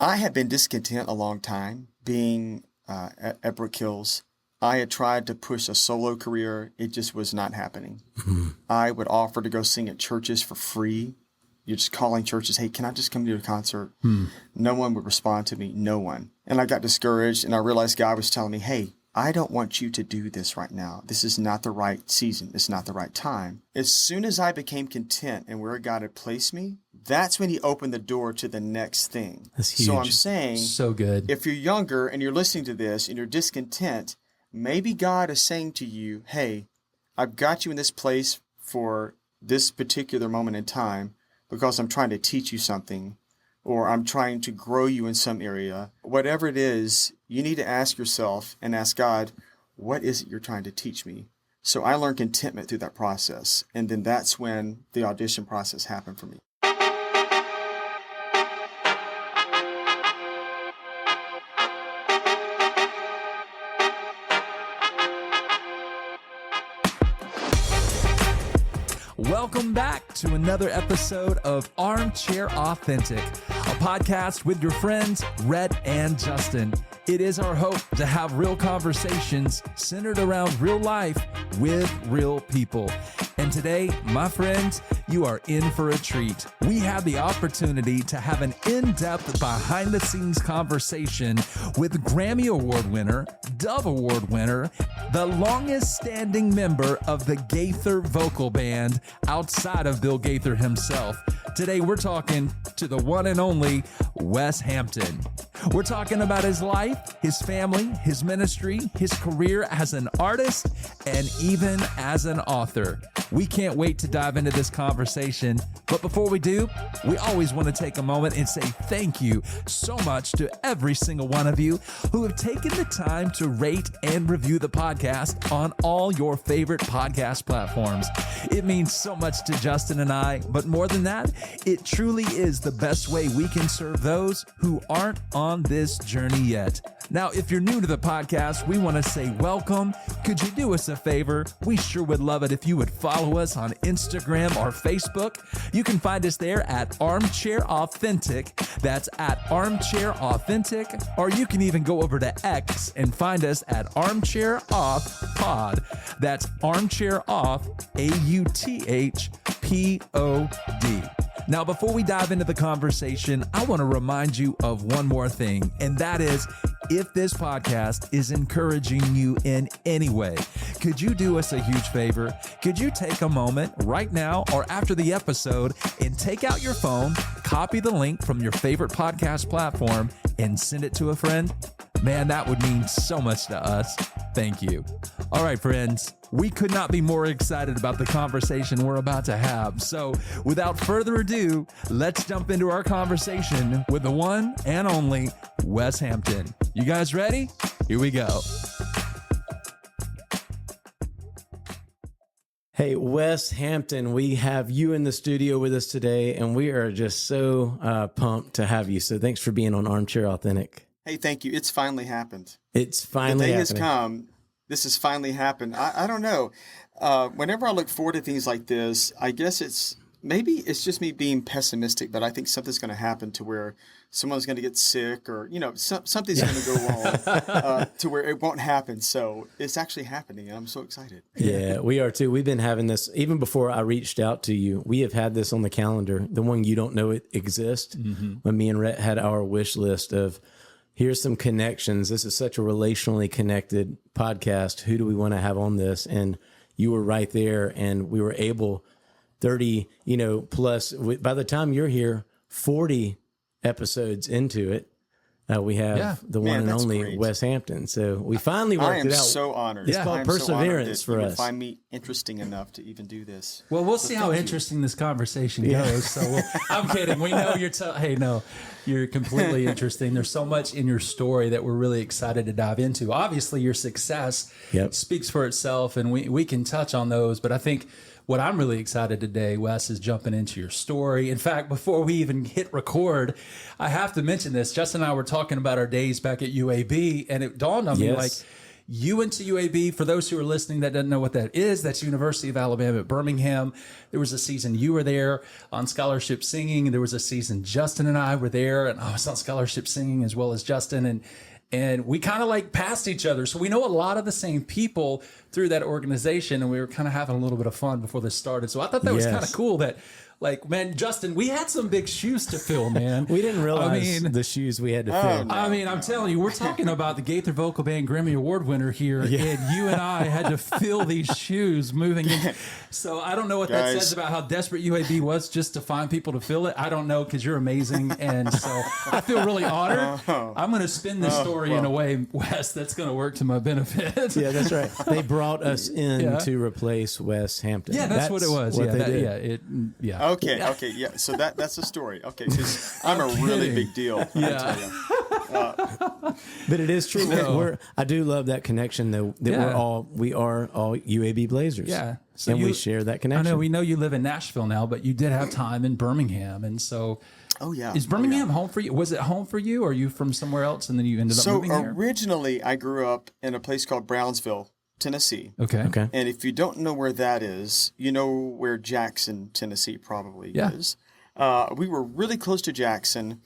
I had been discontent a long time being at Brook Hills. I had tried to push a solo career. It just was not happening. I would offer to go sing at churches for free. You're just calling churches, hey, can I just come to your concert? No one would respond to me, no one. And I got discouraged, and I realized God was telling me, hey, I don't want you to do this right now. This is not the right season. It's not the right time. As soon as I became content in where God had placed me, that's when he opened the door to the next thing. That's huge. So I'm saying, so good. If you're younger and you're listening to this and you're discontent, maybe God is saying to you, hey, I've got you in this place for this particular moment in time because I'm trying to teach you something, or I'm trying to grow you in some area. Whatever it is, you need to ask yourself and ask God, what is it you're trying to teach me? So I learned contentment through that process. And then that's when the audition process happened for me. Welcome back to another episode of Armchair Authentic, a podcast with your friends, Rhett and Justin. It is our hope to have real conversations centered around real life with real people. And today, my friends, you are in for a treat. We have the opportunity to have an in-depth, behind-the-scenes conversation with Grammy Award winner, Dove Award winner, the longest-standing member of the Gaither Vocal Band outside of Bill Gaither himself. Today, we're talking to the one and only Wes Hampton. We're talking about his life, his family, his ministry, his career as an artist, and even as an author. We can't wait to dive into this conversation. But before we do, we always want to take a moment and say thank you so much to every single one of you who have taken the time to rate and review the podcast on all your favorite podcast platforms. It means so much to Justin and I, but more than that, it truly is the best way we can serve those who aren't on this journey yet. Now, if you're new to the podcast, we want to say welcome. Could you do us a favor? We sure would love it if you would follow us on Instagram or Facebook. You can find us there at Armchair Authentic. That's at Armchair Authentic. Or you can even go over to X and find us at Armchair Off Pod. That's Armchair Off, AUTHPOD. Now, before we dive into the conversation, I want to remind you of one more thing, and that is, if this podcast is encouraging you in any way, could you do us a huge favor? Could you take a moment right now or after the episode and take out your phone, copy the link from your favorite podcast platform, and send it to a friend? Man, that would mean so much to us. Thank you. All right, friends, we could not be more excited about the conversation we're about to have. So without further ado, let's jump into our conversation with the one and only Wes Hampton. You guys ready? Here we go. Hey, Wes Hampton, we have you in the studio with us today, and we are just so pumped to have you. So thanks for being on Armchair Authentic. Hey, thank you. It's finally happened. It's finally happening. The day has come. This has finally happened. I don't know. Whenever I look forward to things like this, I guess maybe it's just me being pessimistic, but I think something's going to happen to where someone's going to get sick, or something's going to go wrong to where it won't happen. So it's actually happening, and I'm so excited. Yeah, we are too. We've been having this even before I reached out to you. We have had this on the calendar. The one you don't know it exists. When me and Rhett had our wish list of, here's some connections. This is such a relationally connected podcast. Who do we want to have on this? And you were right there, and we were able 30, plus by the time you're here, 40 episodes into it. We have the one and only great Wes Hampton. So we finally worked it out. I am so honored. It's called perseverance for us. Find me interesting enough to even do this. Well, we'll see how interesting this conversation goes. So I'm kidding. We know you're completely interesting. There's so much in your story that we're really excited to dive into. Obviously, your success speaks for itself, and we can touch on those. But I think what I'm really excited today, Wes, is jumping into your story. In fact, before we even hit record, I have to mention this. Justin and I were talking about our days back at UAB, and it dawned on me, like, You went to UAB. For those who are listening that doesn't know what that is, that's University of Alabama at Birmingham. There was a season you were there on scholarship singing. There was a season Justin and I were there, and I was on scholarship singing as well as Justin. And we kind of like passed each other. So we know a lot of the same people through that organization, and we were kind of having a little bit of fun before this started. So I thought that was kind of cool that, like, man, Justin, we had some big shoes to fill, man. We didn't realize the shoes we had to fill. No, I'm telling you, we're talking about the Gaither Vocal Band Grammy Award winner here, and you and I had to fill these shoes moving in. So I don't know what that says about how desperate UAB was just to find people to fill it. I don't know, because you're amazing, and so I feel really honored. I'm going to spin this story in a way, Wes, that's going to work to my benefit. Yeah, that's right. They brought us in to replace Wes Hampton. Yeah, that's what it was. What they did. Okay, yeah. So that's the story. Okay, because I'm a really big deal. Yeah. But it is true. I do love that connection, though. That we are all UAB Blazers. Yeah. So we share that connection. I know. We know you live in Nashville now, but you did have time in Birmingham, and so. Oh yeah. Is Birmingham home for you? Was it home for you, or are you from somewhere else, and then you ended up moving here? So originally, I grew up in a place called Brownsville, Tennessee. Okay. And if you don't know where that is, you know where Jackson, Tennessee probably is. We were really close to Jackson,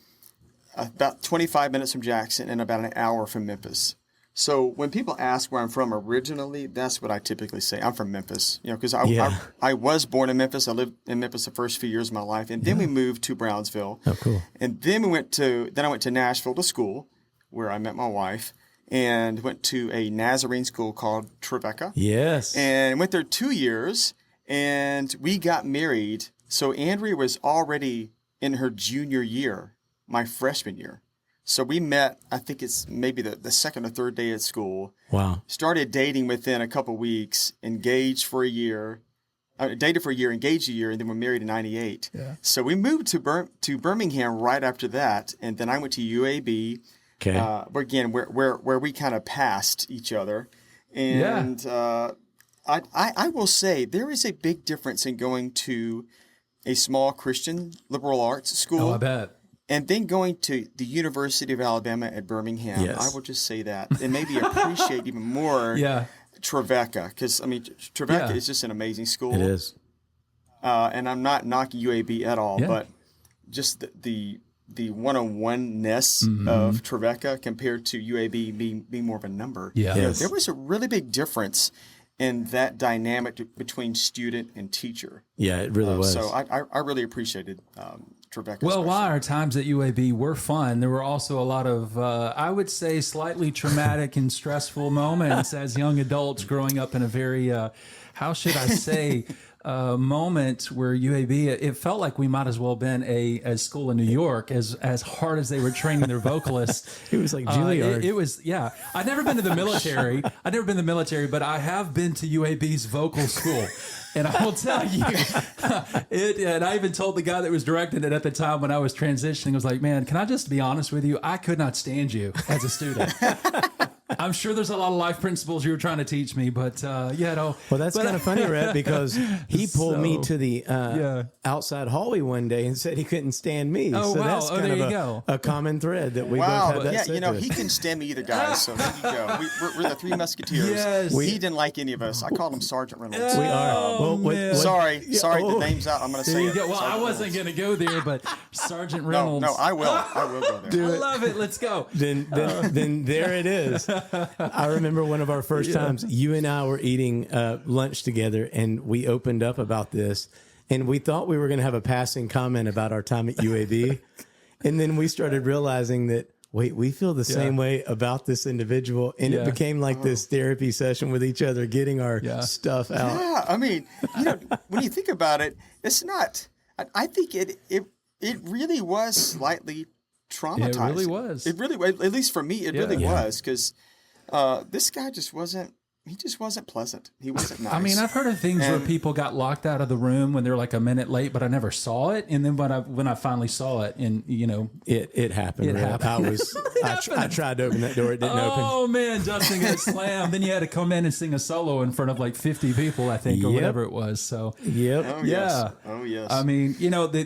about 25 minutes from Jackson and about an hour from Memphis. So when people ask where I'm from originally, that's what I typically say. I'm from Memphis, because I was born in Memphis. I lived in Memphis the first few years of my life. And then we moved to Brownsville. Oh, cool. And then I went to Nashville to school, where I met my wife. And went to a Nazarene school called Trevecca. Yes. And went there 2 years, and we got married. So Andrea was already in her junior year, my freshman year. So we met, I think it's maybe the second or third day at school. Wow. Started dating within a couple weeks, engaged for a year, dated for a year, engaged a year, and then we're married in 98. Yeah. So we moved to Birmingham right after that, and then I went to UAB. Okay. Again, where we kind of passed each other, and I will say there is a big difference in going to a small Christian liberal arts school. Oh, I bet. And then going to the University of Alabama at Birmingham. Yes. I will just say that, and maybe appreciate even more Trevecca, because Trevecca is just an amazing school. It is. And I'm not knocking UAB at all, but just the one-on-one-ness of Trevecca compared to UAB being more of a number. Yeah. Yes. There was a really big difference in that dynamic between student and teacher. Yeah, it really was. So I really appreciated Trevecca. Well, while our times at UAB were fun, there were also a lot of, I would say, slightly traumatic and stressful moments as young adults growing up in a very, how should I say, moment where UAB, it felt like we might as well have been a school in New York as hard as they were training their vocalists. It was like Juilliard. It was, I've never been to the military. But I have been to UAB's vocal school. And I will tell you, and I even told the guy that was directing it at the time when I was transitioning, I was like, man, can I just be honest with you? I could not stand you as a student. I'm sure there's a lot of life principles you were trying to teach me, but Well, that's kind of funny, Rhett, because he pulled me to the outside hallway one day and said he couldn't stand me. Oh, so wow. that's kind of a common thread that we both had that said to us. He can stand me either, guys. So there you go. We're the Three Musketeers. Yes. He didn't like any of us. I called him Sergeant Reynolds. We are. Sorry, the name's out. I'm going to say it. Well, I wasn't going to go there, but Sergeant Reynolds. No, I will. I will go there. I love it. Let's go. Then there it is. I remember one of our first times, you and I were eating lunch together, and we opened up about this, and we thought we were going to have a passing comment about our time at UAB, and then we started realizing that, wait, we feel the same way about this individual, and it became like this therapy session with each other, getting our stuff out. Yeah, I mean, when you think about it, it's not. I think it really was slightly traumatizing. It really was. It really, at least for me, it really was, because this guy just wasn't he just wasn't pleasant. He wasn't nice. I mean, I've heard of things where people got locked out of the room when they're like a minute late, but I never saw it. And then when I finally saw it, and it happened. It happened. I tried to open that door. It didn't open. Oh man, Justin got slammed. Then you had to come in and sing a solo in front of like 50 people, I think, or whatever it was. So yep. Oh, yeah. Yes. Oh yes. I mean,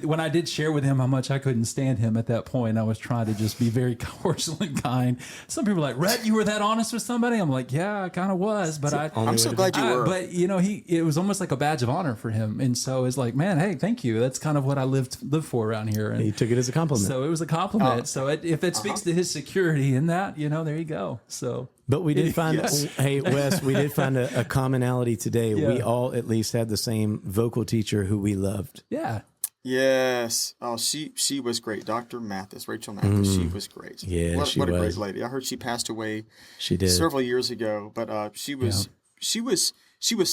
when I did share with him how much I couldn't stand him at that point, I was trying to just be very cordial and kind. Some people are like, Rhett, you were that honest with somebody? I'm like, yeah, I kind of was, but I'm so glad you were. But it was almost like a badge of honor for him, and so it's like, man, hey, thank you. That's kind of what I live for around here. And he took it as a compliment. so it was a compliment. So if it speaks to his security in that, there you go. So, but we did find, Yes. hey Wes, we did find a commonality today. Yeah. We all at least had the same vocal teacher who we loved. yeah. Yes. Oh, she was great. Dr. Mathis, Rachel Mathis. She was great. Yeah, what she a great was. lady. I heard she passed away She did. several years ago, but she was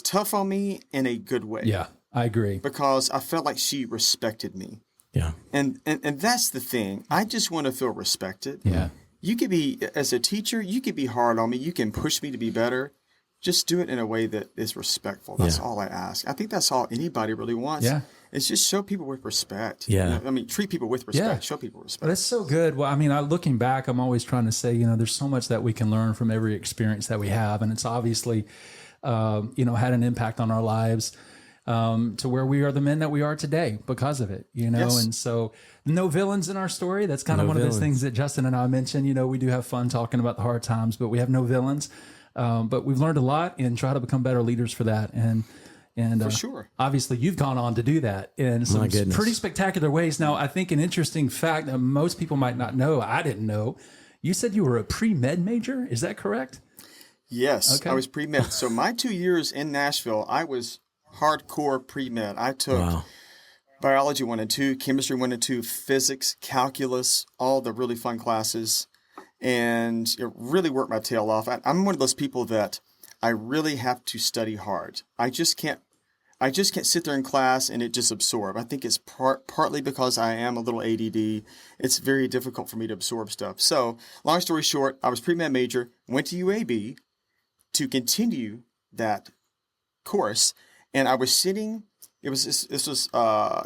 tough on me in a good way. Yeah, I agree. Because I felt like she respected me. Yeah. And that's the thing. I just want to feel respected. Yeah. You could be, as a teacher, you could be hard on me. You can push me to be better. Just do it in a way that is respectful. That's all I ask. I think that's all anybody really wants. Yeah. It's just show people with respect. Yeah. I mean, treat people with respect. Yeah. Show people respect. But it's so good. Well, I mean, looking back, I'm always trying to say, there's so much that we can learn from every experience that we have. And it's obviously, had an impact on our lives to where we are the men that we are today because of it, Yes. And so no villains in our story. That's kind of one of those things that Justin and I mentioned. We do have fun talking about the hard times, but we have no villains. But we've learned a lot and try to become better leaders for that. And For sure. Obviously, you've gone on to do that in some pretty spectacular ways. Now, I think an interesting fact that most people might not know, I didn't know, you said you were a pre-med major. Is that correct? Yes. Okay. I was pre-med. So my 2 years in Nashville, I was hardcore pre-med. I took biology 1 and 2, chemistry 1 and 2, physics, calculus, all the really fun classes, and it really worked my tail off. I'm one of those people that I really have to study hard. I just can't sit there in class and it just absorb. I think it's partly because I am a little ADD. It's very difficult for me to absorb stuff. So long story short, I was pre-med major, went to UAB to continue that course. And I was sitting, this was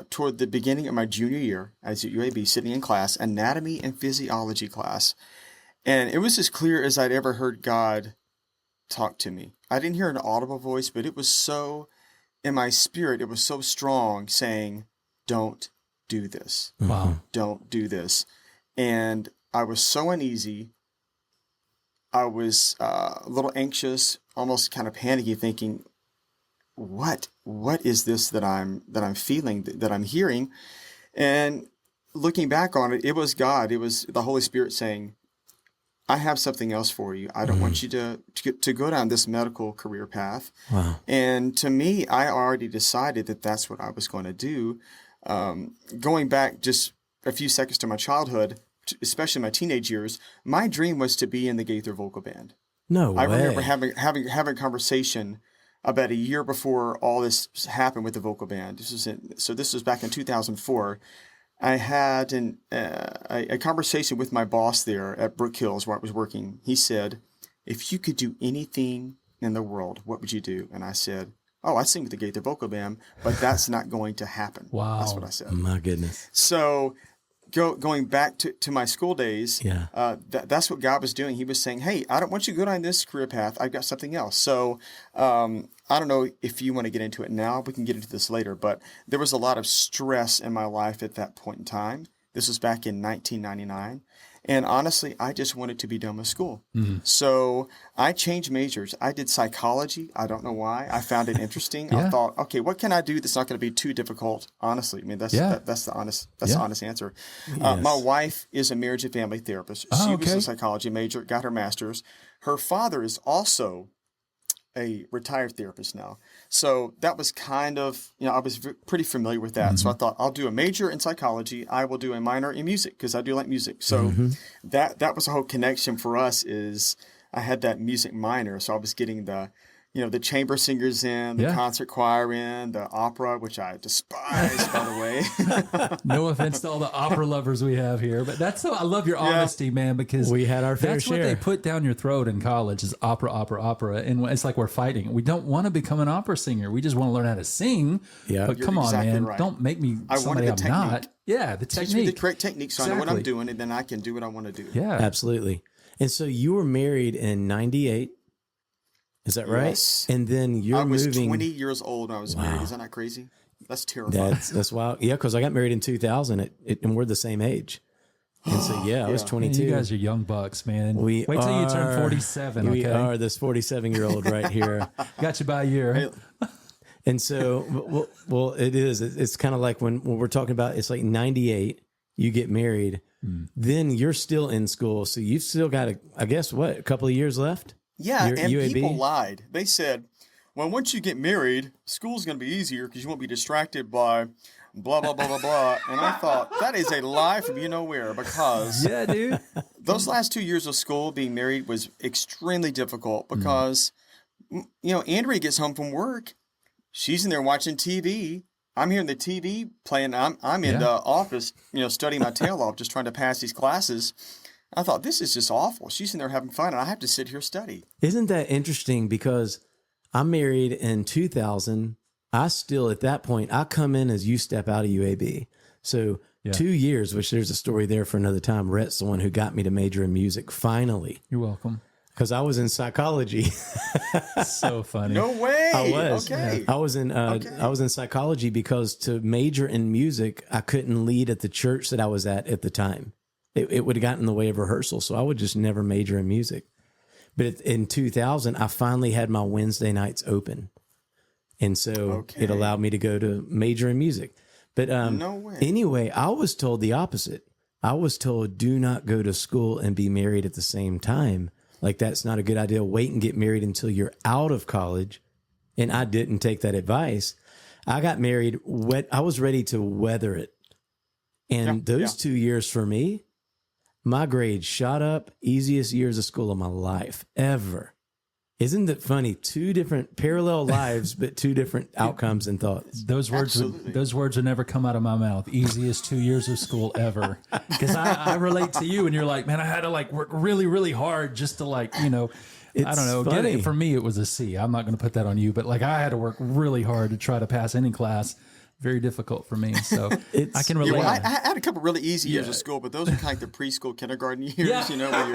toward the beginning of my junior year. I was at UAB sitting in class, anatomy and physiology class. And it was as clear as I'd ever heard God talk to me. I didn't hear an audible voice, but it was so, in my spirit, it was so strong saying, don't do this. Wow. Don't do this. And I was so uneasy. I was a little anxious, almost kind of panicky, thinking, what is this that I'm feeling, that I'm hearing? And looking back on it, it was God. It was the Holy Spirit saying, I have something else for you. I don't want you to go down this medical career path. Wow. And to me, I already decided that that's what I was going to do. Going back just a few seconds to my childhood, especially my teenage years, my dream was to be in the Gaither Vocal Band. No way. I remember having a conversation about a year before all this happened with the vocal band. This was back in 2004. I had a conversation with my boss there at Brook Hills where I was working. He said, if you could do anything in the world, what would you do? And I said, I sing with the Gaither Vocal Band, but that's not going to happen. Wow. That's what I said. My goodness. So going back to my school days, that's what God was doing. He was saying, hey, I don't want you to go down this career path. I've got something else. So I don't know if you want to get into it now. We can get into this later. But there was a lot of stress in my life at that point in time. This was back in 1999. And honestly, I just wanted to be done with school. Mm-hmm. So I changed majors. I did psychology. I don't know why. I found it interesting. I thought, okay, what can I do that's not going to be too difficult? Honestly, I mean, that's the honest answer. Yes. My wife is a marriage and family therapist. She was a psychology major, got her master's. Her father is also a retired therapist now. So that was kind of, I was pretty familiar with that. Mm-hmm. So I thought I'll do a major in psychology. I will do a minor in music because I do like music. So that was a whole connection for us is I had that music minor. So I was getting the the chamber singers in, the concert choir in, the opera, which I despise, by the way. No offense to all the opera lovers we have here, but I love your honesty, man, because we had our fair share. That's what they put down your throat in college is opera, opera, opera. And it's like we're fighting. We don't want to become an opera singer. We just want to learn how to sing. Yeah. But come on, man. Right. Don't make me somebody I'm not. Yeah, the technique. Teach me the correct technique so I know what I'm doing, and then I can do what I want to do. Yeah. Absolutely. And so you were married in 98. Is that right? Yes. And then you're moving. I was 20 years old when I was married. Is that not crazy? That's terrifying. That's wild. Yeah, because I got married in 2000, and we're the same age. And so, I was 22. Man, you guys are young bucks, man. Wait till you turn 47, We are this 47-year-old right here. Got you by a year. And so, well, it is. It's kind of like when we're talking about, it's like 98, you get married, then you're still in school. So you've still got, a couple of years left? Yeah, and UAB? People lied. They said, well, once you get married, school's going to be easier because you won't be distracted by blah, blah, blah, blah, blah. And I thought, that is a lie from nowhere because dude. Those last 2 years of school, being married, was extremely difficult because, Andrea gets home from work. She's in there watching TV. I'm hearing the TV playing. I'm in the office, studying my tail off, just trying to pass these classes. I thought, this is just awful. She's in there having fun, and I have to sit here study. Isn't that interesting? Because I'm married in 2000. I still, at that point, I come in as you step out of UAB. So 2 years, which there's a story there for another time. Rhett's the one who got me to major in music, finally. You're welcome. Because I was in psychology. So funny. No way. I was. Okay. I was in psychology because to major in music, I couldn't lead at the church that I was at the time. It would have gotten in the way of rehearsal, so I would just never major in music. But in 2000, I finally had my Wednesday nights open. And so it allowed me to go to major in music. But no way. Anyway, I was told the opposite. I was told, do not go to school and be married at the same time. Like, that's not a good idea. Wait and get married until you're out of college. And I didn't take that advice. I got married. I was ready to weather it. And those 2 years for me, my grades shot up. Easiest years of school of my life ever. Isn't it funny? Two different parallel lives, but two different outcomes and thoughts. Those words would never come out of my mouth. Easiest 2 years of school ever. Because I relate to you, and you're like, man, I had to work really, really hard just to I don't know. Get it. For me, it was a C. I'm not going to put that on you, but I had to work really hard to try to pass any class. Very difficult for me, so I can relate. I had a couple really easy years of school, but those are kind of the preschool, kindergarten years, where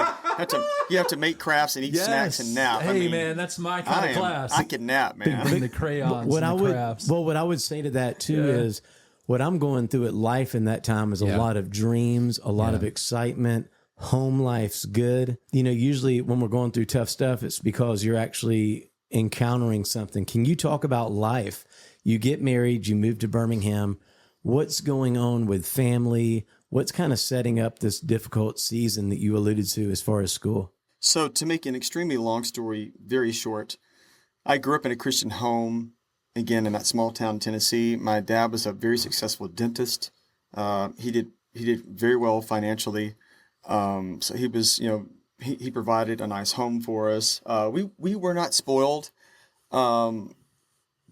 you have to make crafts and eat snacks and nap. Hey, man, that's my kind of class. I can nap, man. Bring the crayons and the crafts. What I would say to that, too, is what I'm going through at life in that time is a lot of dreams, a lot of excitement. Home life's good. Usually when we're going through tough stuff, it's because you're actually encountering something. Can you talk about life? You get married, you move to Birmingham. What's going on with family? What's kind of setting up this difficult season that you alluded to as far as school? So to make an extremely long story very short, I grew up in a Christian home, again, in that small town in Tennessee. My dad was a very successful dentist. He did very well financially. So he was, he provided a nice home for us. We were not spoiled.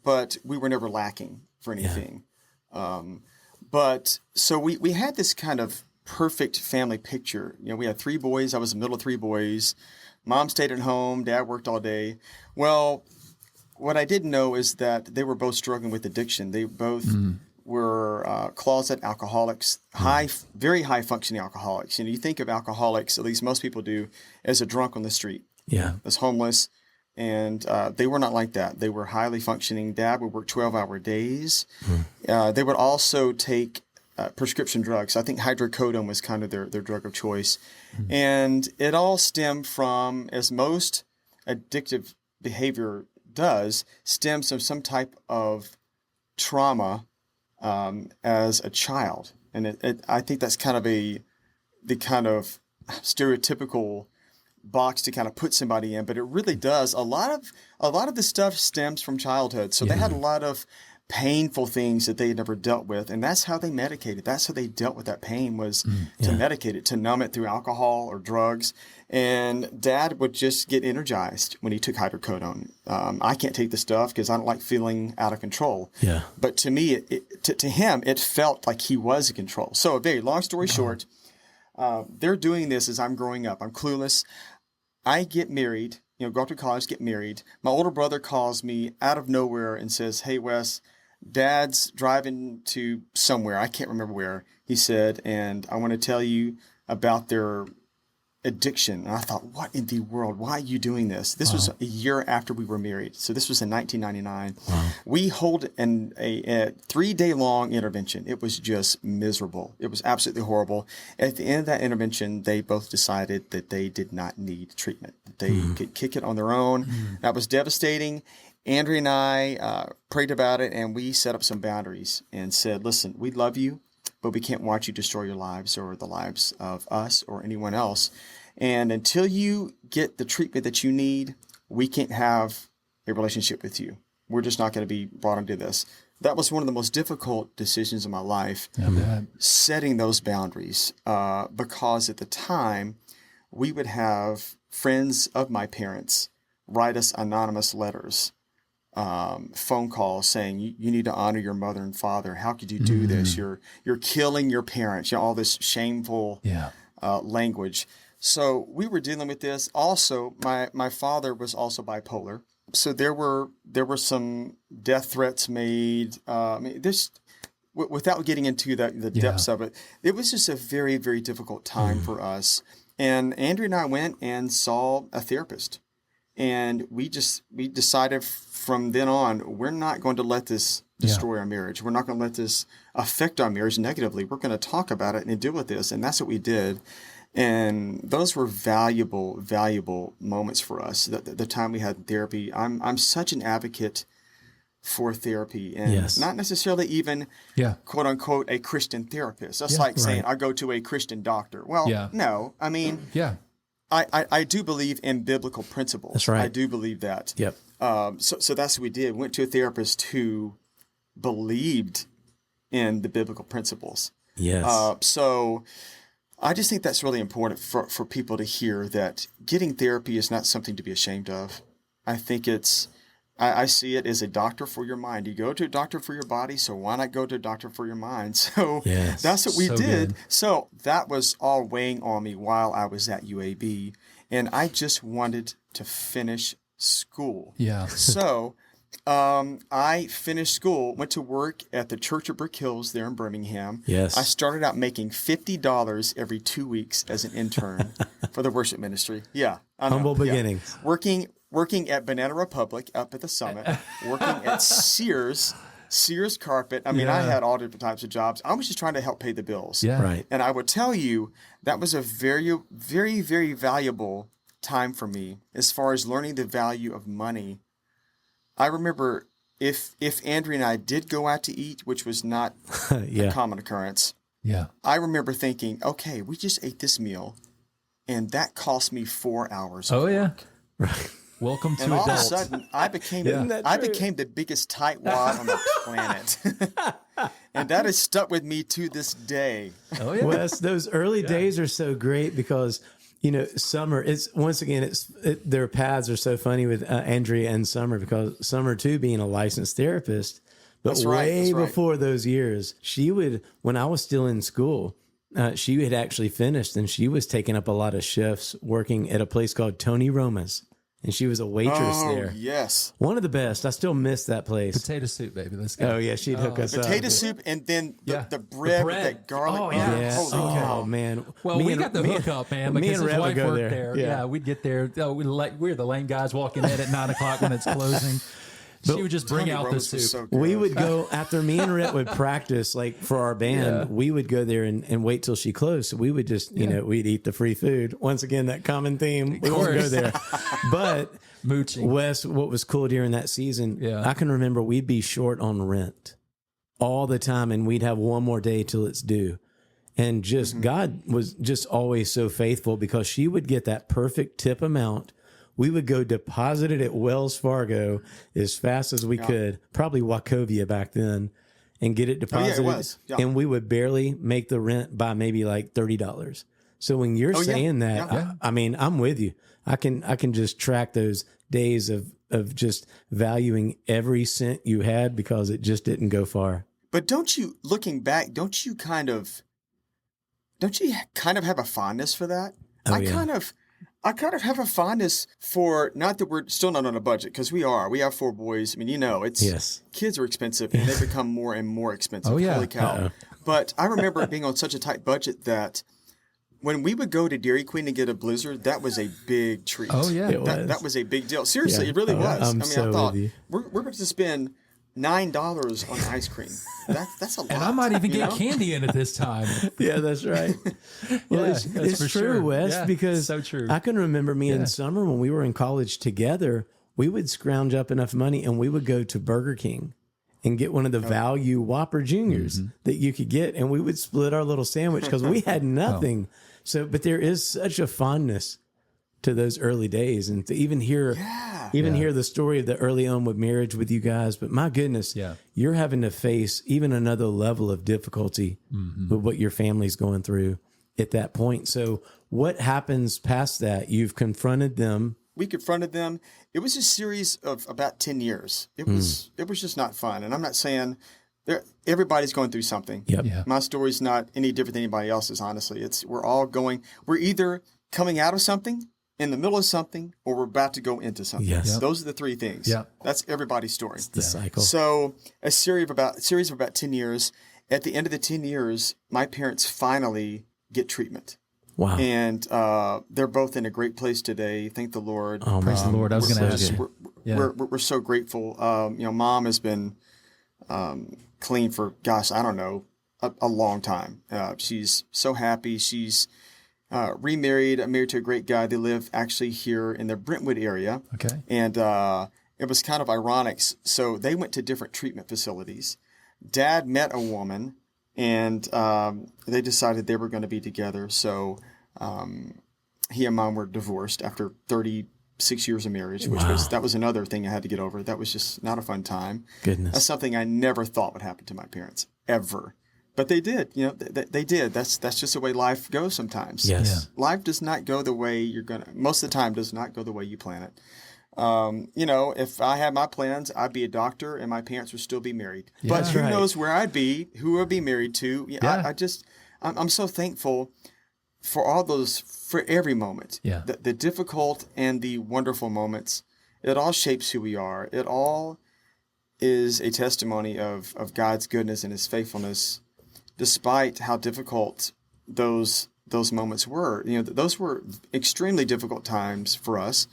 But we were never lacking for anything. But so we had this kind of perfect family picture. We had three boys. I was the middle of three boys. Mom stayed at home. Dad worked all day. Well, what I didn't know is that they were both struggling with addiction. They both were closet alcoholics, very high functioning alcoholics. You think of alcoholics, at least most people do, as a drunk on the street. Yeah. As homeless. And they were not like that. They were highly functioning. Dad would work 12-hour days. They would also take prescription drugs. I think hydrocodone was kind of their drug of choice. And it all stemmed from, as most addictive behavior does, stems from some type of trauma as a child. And I think that's kind of the kind of stereotypical box to kind of put somebody in, but it really does. A lot of the stuff stems from childhood. So they had a lot of painful things that they had never dealt with. And that's how they medicated. That's how they dealt with that pain, was to medicate it, to numb it through alcohol or drugs. And Dad would just get energized when he took hydrocodone. I can't take the stuff because I don't like feeling out of control. Yeah. But to me, to him, it felt like he was in control. So a very long story short, they're doing this as I'm growing up. I'm clueless. I get married, go off to college, get married. My older brother calls me out of nowhere and says, "Hey, Wes, Dad's driving to somewhere. I can't remember where," he said, "and I want to tell you about their addiction." And I thought, what in the world? Why are you doing this? This was a year after we were married. So this was in 1999. We hold a 3-day long intervention. It was just miserable. It was absolutely horrible. At the end of that intervention, they both decided that they did not need treatment. They could kick it on their own. That was devastating. Andrea and I prayed about it, and we set up some boundaries and said, "Listen, we love you, but we can't watch you destroy your lives or the lives of us or anyone else. And until you get the treatment that you need, we can't have a relationship with you. We're just not going to be brought into this." That was one of the most difficult decisions of my life, setting those boundaries, because at the time, we would have friends of my parents write us anonymous letters, phone calls saying, you need to honor your mother and father. How could you do this? You're killing your parents. All this shameful language. So we were dealing with this. Also, my father was also bipolar. So there were some death threats made. Without getting into the depths of it, it was just a very, very difficult time for us. And Andrea and I went and saw a therapist. And we decided from then on, we're not going to let this destroy our marriage. We're not going to let this affect our marriage negatively. We're going to talk about it and deal with this. And that's what we did. And those were valuable, valuable moments for us. The time we had in therapy. I'm such an advocate for therapy, and not necessarily even quote unquote a Christian therapist. That's like saying I go to a Christian doctor. Well, no, I mean, I do believe in biblical principles. That's right. I do believe that. Yep. So that's what we did. Went to a therapist who believed in the biblical principles. Yes. So I just think that's really important for people to hear, that getting therapy is not something to be ashamed of. I think I see it as a doctor for your mind. You go to a doctor for your body, so why not go to a doctor for your mind? So that's what we did. Good. So that was all weighing on me while I was at UAB, and I just wanted to finish school. Yeah. So I finished school, went to work at the Church of Brick Hills there in Birmingham. Yes. I started out making $50 every 2 weeks as an intern for the worship ministry. Yeah. Humble beginnings. Working at Banana Republic up at the Summit, working at Sears Carpet. I mean, I had all different types of jobs. I was just trying to help pay the bills. Yeah. Right. And I would tell you that was a very, very, very valuable time for me as far as learning the value of money. I remember if Andrea and I did go out to eat, which was not a common occurrence. Yeah. I remember thinking, okay, we just ate this meal, and that cost me 4 hours. Oh, yeah. Right. Welcome to adults. And all of a sudden, I became the biggest tightwad on the planet. And that has stuck with me to this day. Oh, yeah. Wes, those early days are so great because, Summer, their paths are so funny with Andrea and Summer, because Summer, too, being a licensed therapist. But before those years, when I was still in school, she had actually finished, and she was taking up a lot of shifts working at a place called Tony Roma's. And she was a waitress there. Yes. One of the best. I still miss that place. Potato soup, baby. Let's go. Oh, yeah. She'd hook us up. Potato soup, and then the bread with that garlic. Oh, yeah. Holy cow, man. Well, we got the hookup, man, because his wife worked there. Yeah, we'd get there. We're the lane guys walking in at 9 o'clock when it's closing. She would just bring out the soup. So we would go, after me and Rhett would practice, like for our band, we would go there and wait till she closed. So we would just, we'd eat the free food. Once again, that common theme. We won't go there. But mooching. Wes, what was cool during that season, I can remember we'd be short on rent all the time, and we'd have one more day till it's due. And just God was just always so faithful, because she would get that perfect tip amount we would go deposit it at Wells Fargo as fast as we could, probably Wachovia back then, and get it deposited. Oh, yeah, it was. Yeah. And we would barely make the rent by maybe like $30. So when you're saying that, I mean, I'm with you. I can just track those days of just valuing every cent you had because it just didn't go far. But don't you, looking back, don't you kind of have a fondness for that? Oh, I kind of have a fondness for, not that we're still not on a budget, because we have 4 boys. I mean, it's kids are expensive and they become more and more expensive. Oh, yeah. Holy cow. But I remember being on such a tight budget that when we would go to Dairy Queen and get a Blizzard, that was a big treat. Oh, yeah. That was a big deal. Seriously, it really was. I thought, we're going to spend $9 on ice cream. That's a lot. And I might even get candy in it this time. Yeah, that's right. Well, it's true, sure. Wes, Yeah, because so true. I can remember me in summer when we were in college together, we would scrounge up enough money and we would go to Burger King and get one of the value Whopper Juniors that you could get. And we would split our little sandwich because we had nothing. So, but there is such a fondness to those early days, and to even hear hear the story of the early on with marriage with you guys. But my goodness, you're having to face even another level of difficulty with what your family's going through at that point. So what happens past that? You've confronted them. We confronted them. It was a series of about 10 years. It was just not fun. And I'm not saying everybody's going through something. Yep. Yeah. My story's not any different than anybody else's, honestly. We're either coming out of something, in the middle of something, or we're about to go into something. Yes. Those are the 3 things. Yep. That's everybody's story. It's the cycle. So a series of about 10 years. At the end of the 10 years, my parents finally get treatment. Wow. And they're both in a great place today. Thank the Lord. Oh, praise the Lord. I was going to ask you. We're so grateful. Mom has been clean for, I don't know, a long time. She's so happy. She's remarried, married to a great guy. They live actually here in the Brentwood area. Okay. And it was kind of ironic. So they went to different treatment facilities. Dad met a woman, and they decided they were going to be together. So he and Mom were divorced after 36 years of marriage, which was another thing I had to get over. That was just not a fun time. Goodness. That's something I never thought would happen to my parents, ever. But they did. They did. That's just the way life goes sometimes. Yes. Yeah. Life does not go the way most of the time does not go the way you plan it. If I had my plans, I'd be a doctor and my parents would still be married. Yeah. But who knows where I'd be, who I'd be married to. I'm so thankful for all those, for every moment. Yeah. The difficult and the wonderful moments. It all shapes who we are. It all is a testimony of God's goodness and his faithfulness, despite how difficult those moments were. Those were extremely difficult times for us,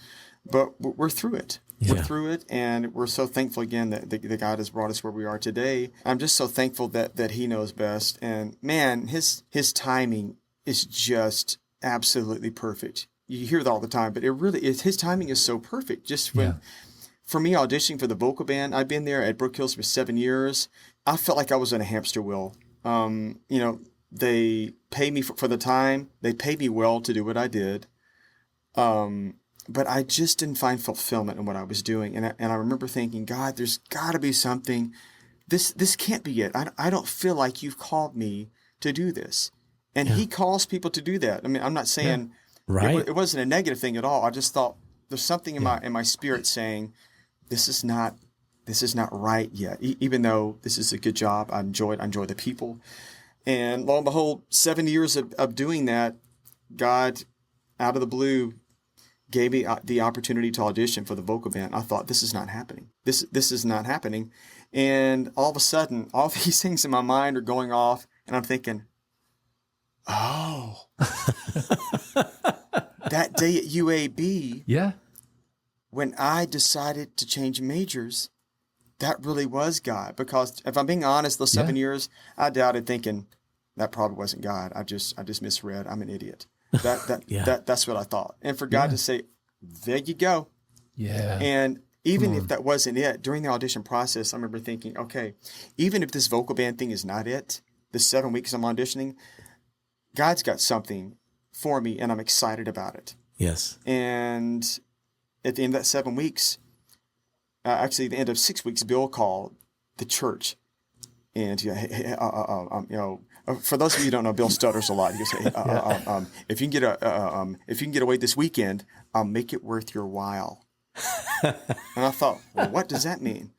but we're through it. Yeah. We're through it, and we're so thankful again that God has brought us where we are today. I'm just so thankful that he knows best. And man, his timing is just absolutely perfect. You hear that all the time, but it really is. His timing is so perfect. Just when, for me, auditioning for the vocal band, I've been there at Brook Hills for 7 years. I felt like I was on a hamster wheel. They pay me for the time. They paid me well to do what I did. But I just didn't find fulfillment in what I was doing. And I remember thinking, God, there's got to be something. This can't be it. I don't feel like you've called me to do this. And he calls people to do that. I mean, I'm not saying it wasn't a negative thing at all. I just thought there's something in my spirit saying, this is not right yet. Even though this is a good job, I enjoy the people. And lo and behold, 7 years of doing that, God, out of the blue, gave me the opportunity to audition for the vocal band. I thought, this is not happening. This is not happening. And all of a sudden, all these things in my mind are going off, and I'm thinking, oh, that day at UAB, when I decided to change majors, that really was God. Because if I'm being honest, those 7 years, I doubted, thinking that probably wasn't God. I just misread. I'm an idiot. That's what I thought. And for God to say, there you go. Yeah. And even if that wasn't it, during the audition process, I remember thinking, okay, even if this vocal band thing is not it, the 7 weeks I'm auditioning, God's got something for me and I'm excited about it. Yes. And at the end of that 7 weeks, actually the end of 6 weeks, Bill called the church, and for those of you who don't know, Bill stutters a lot. He goes, hey, if you can get away this weekend, I'll make it worth your while. And I thought, well, what does that mean?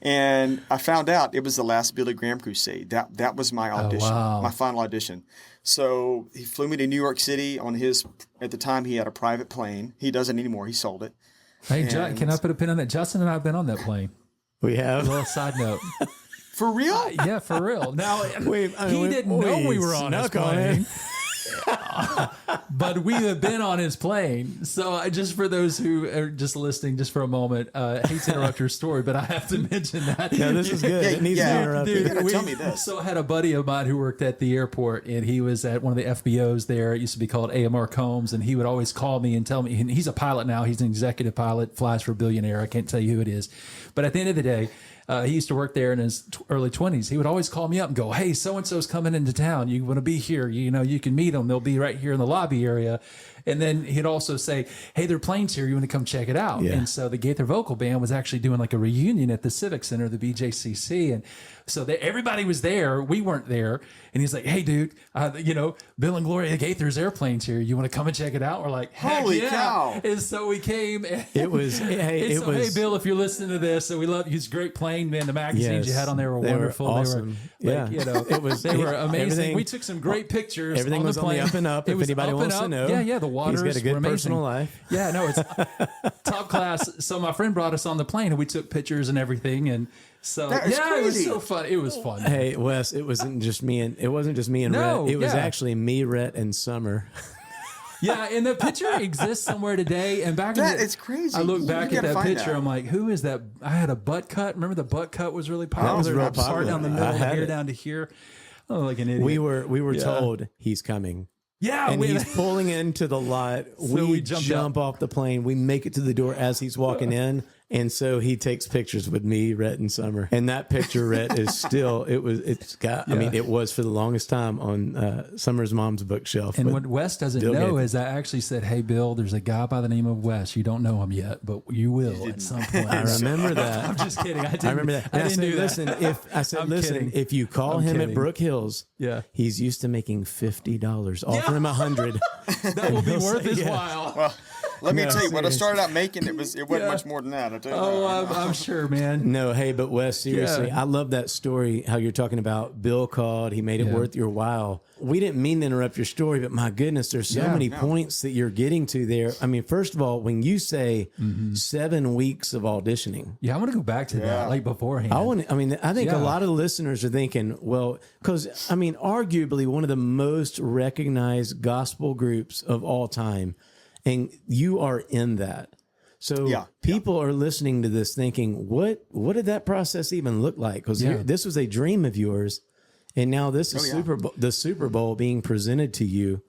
And I found out it was the last Billy Graham crusade. That was my audition, my final audition. So he flew me to New York City on at the time he had a private plane. He doesn't anymore. He sold it. Hey, can I put a pin on that? Justin and I have been on that plane. We have. A little side note. For real? Yeah, for real. Now, he didn't know we were on his plane. But we have been on his plane. So just for those who are just listening, just for a moment, I hate to interrupt your story, but I have to mention that. Yeah, this is good. It needs to be interrupted. You gotta tell me this. So I had a buddy of mine who worked at the airport, and he was at one of the FBOs there. It used to be called AMR Combs, and he would always call me and tell me, and he's a pilot now. He's an executive pilot, flies for Billionaire. I can't tell you who it is. But at the end of the day, he used to work there in his early 20s. He would always call me up and go, hey, so-and-so's coming into town. You want to be here? You can meet them. They'll be right here in the lobby area. And then he'd also say, hey, their plane's here. You want to come check it out? Yeah. And so the Gaither Vocal Band was actually doing like a reunion at the Civic Center, the BJCC. And so everybody was there. We weren't there. And he's like, hey, dude, Bill and Gloria Gaither's airplane's here. You want to come and check it out? We're like, heck holy yeah. cow. And so we came. It was, hey, Bill, if you're listening to this, so we love you. It's great plane, man. The magazines you had on there were wonderful. Were awesome. They were, they were amazing. We took some great pictures. Everything was on the up and up. If anybody wants to know. Yeah, the waters He's got a good were amazing. Personal life. Yeah, no, it's top class. So my friend brought us on the plane, and we took pictures and everything, and so crazy. It was so fun. It was fun. Hey, Wes, it wasn't just me and Rhett. It was actually me, Rhett, and Summer. Yeah, and the picture exists somewhere today. And it's crazy. I look back at that picture. I'm like, who is that? I had a butt cut. Remember the butt cut was really popular. That was real popular. Part down the middle, hair down to here. Oh, like an idiot. We were told he's coming. Yeah, and he's pulling into the lot. So we jump off the plane. We make it to the door as he's walking in. And so he takes pictures with me, Rhett, and Summer. And that picture, Rhett, is still, it was for the longest time on Summer's mom's bookshelf. And what Wes doesn't know is I actually said, hey, Bill, there's a guy by the name of Wes. You don't know him yet, but you will at some point. I remember that. I'm just kidding. I remember that. I didn't do that. Listen, if you call him at Brook Hills, he's used to making $50. Offer him $100. That will be worth his while. Well, let me tell you, when I started out making it wasn't much more than that. I'm sure, man. No, hey, but Wes, seriously, I love that story, how you're talking about Bill called, he made it worth your while. We didn't mean to interrupt your story, but my goodness, there's so many points that you're getting to there. I mean, first of all, when you say 7 weeks of auditioning. Yeah, I want to go back to that, like beforehand. I think a lot of the listeners are thinking, well, because, arguably one of the most recognized gospel groups of all time, and you are in that. So people are listening to this thinking, what did that process even look like? Because this was a dream of yours, and now this is the Super Bowl being presented to you.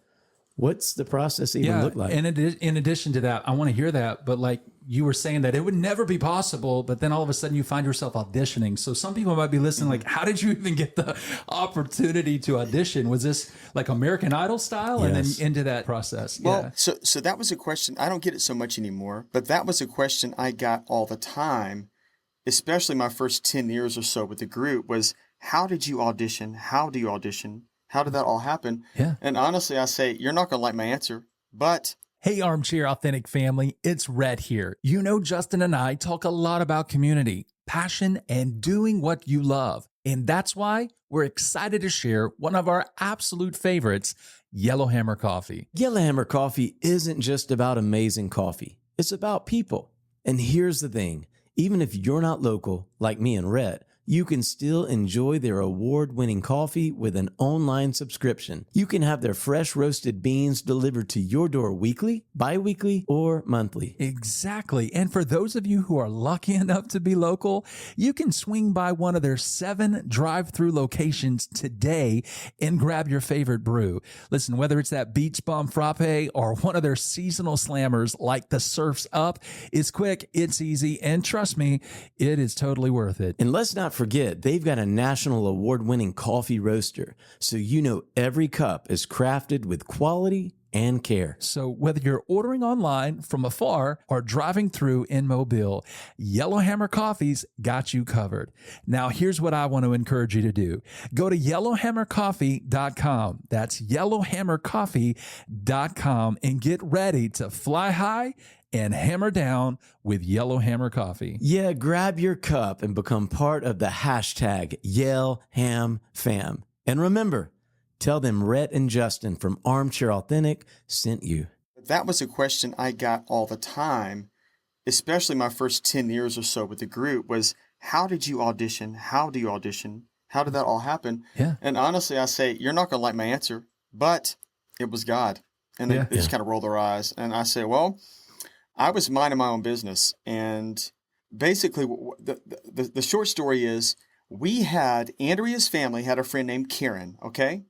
What's the process even look like? And in addition to that, I want to hear that, but like you were saying that it would never be possible, but then all of a sudden you find yourself auditioning. So some people might be listening like, how did you even get the opportunity to audition? Was this like American Idol style? And then into that process? Well, so that was a question. I don't get it so much anymore, but that was a question I got all the time, especially my first 10 years or so with the group was, how did you audition? How do you audition? How did that all happen? Yeah. And honestly, I say, you're not going to like my answer, but... Hey, Armchair Authentic family, it's Rhett here. You know, Justin and I talk a lot about community, passion, and doing what you love. And that's why we're excited to share one of our absolute favorites, Yellowhammer Coffee. Yellowhammer Coffee isn't just about amazing coffee. It's about people. And here's the thing. Even if you're not local, like me and Rhett, you can still enjoy their award-winning coffee with an online subscription. You can have their fresh roasted beans delivered to your door weekly, bi-weekly, or monthly. Exactly. And for those of you who are lucky enough to be local, you can swing by one of their 7 drive-through locations today and grab your favorite brew. Listen, whether it's that Beach Bum Frappe or one of their seasonal slammers like the Surf's Up, it's quick, it's easy, and trust me, it is totally worth it. And let's not forget, they've got a national award-winning coffee roaster, so you know every cup is crafted with quality and care. So whether you're ordering online from afar or driving through in Mobile, Yellowhammer Coffee's got you covered. Now, here's what I want to encourage you to do. Go to yellowhammercoffee.com. That's yellowhammercoffee.com and get ready to fly high and hammer down with Yellowhammer Coffee. Yeah, grab your cup and become part of the hashtag YellHamFam. And remember, tell them Rhett and Justin from Armchair Authentic sent you. That was a question I got all the time, especially my first 10 years or so with the group, was how did you audition? How do you audition? How did that all happen? Yeah. And honestly, I say, you're not going to like my answer, but it was God. And they just kind of roll their eyes. And I say, well, I was minding my own business. And basically, the short story is Andrea's family had a friend named Karen, okay?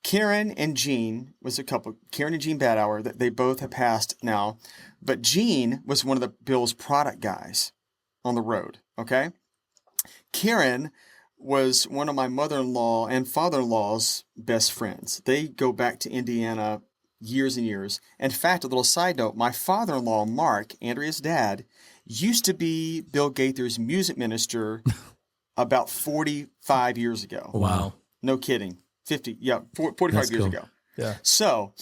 Karen and Jean was a couple. Karen and Jean Badauer, they both have passed now. But Jean was one of Bill's product guys on the road, okay? Karen was one of my mother-in-law and father-in-law's best friends. They go back to Indiana years and years. In fact, a little side note, my father-in-law, Mark, Andrea's dad, used to be Bill Gaither's music minister about 45 years ago. Wow. No kidding. 45 years ago. Yeah. So,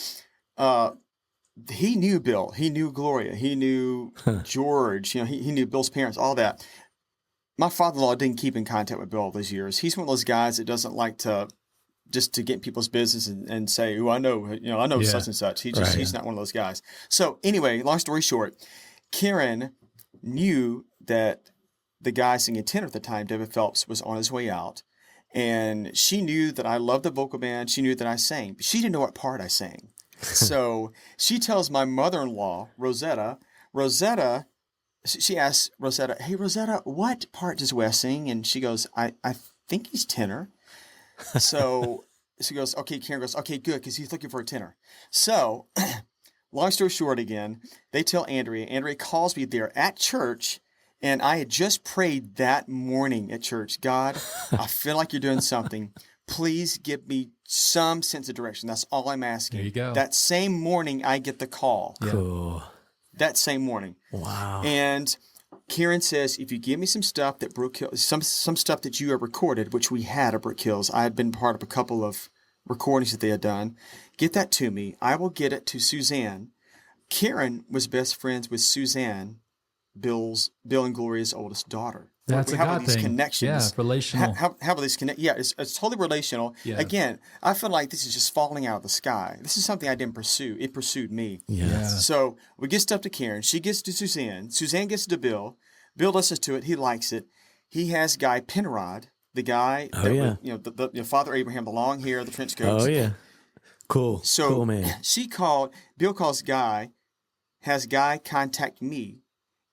he knew Bill. He knew Gloria. He knew George. He knew Bill's parents, all that. My father-in-law didn't keep in contact with Bill all those years. He's one of those guys that doesn't like to just to get in people's business and say, "Oh, I know such and such." He's not one of those guys. So anyway, long story short, Karen knew that the guy singing tenor at the time, David Phelps, was on his way out. And she knew that I loved the vocal band. She knew that I sang, but she didn't know what part I sang. So she tells my mother-in-law, Rosetta, she asks Rosetta, "Hey, Rosetta, what part does Wes sing?" And she goes, I think he's tenor. So she goes, okay, Karen goes, okay, good, because he's looking for a tenor. So long story short again, they tell Andrea. Andrea calls me there at church. And I had just prayed that morning at church, God, I feel like you're doing something. Please give me some sense of direction. That's all I'm asking. There you go. That same morning, I get the call. Yeah. Cool. That same morning. Wow. And Karen says, if you give me some stuff that Brook Hills, some stuff that you have recorded, which we had at Brook Hills, I had been part of a couple of recordings that they had done, get that to me. I will get it to Suzanne. Karen was best friends with Suzanne, Bill and Gloria's oldest daughter. That's a God these thing. Connections. Yeah, relational. How are these connect? Yeah, it's totally relational. Yeah. Again, I feel like this is just falling out of the sky. This is something I didn't pursue. It pursued me. Yeah. So we get stuff to Karen. She gets to Suzanne. Suzanne gets to Bill. Bill listens to it. He likes it. He has Guy Penrod, the guy that was, Father Abraham, the long hair, the trench coats. Oh, yeah. Cool. So cool, man. Bill calls Guy, has Guy contact me.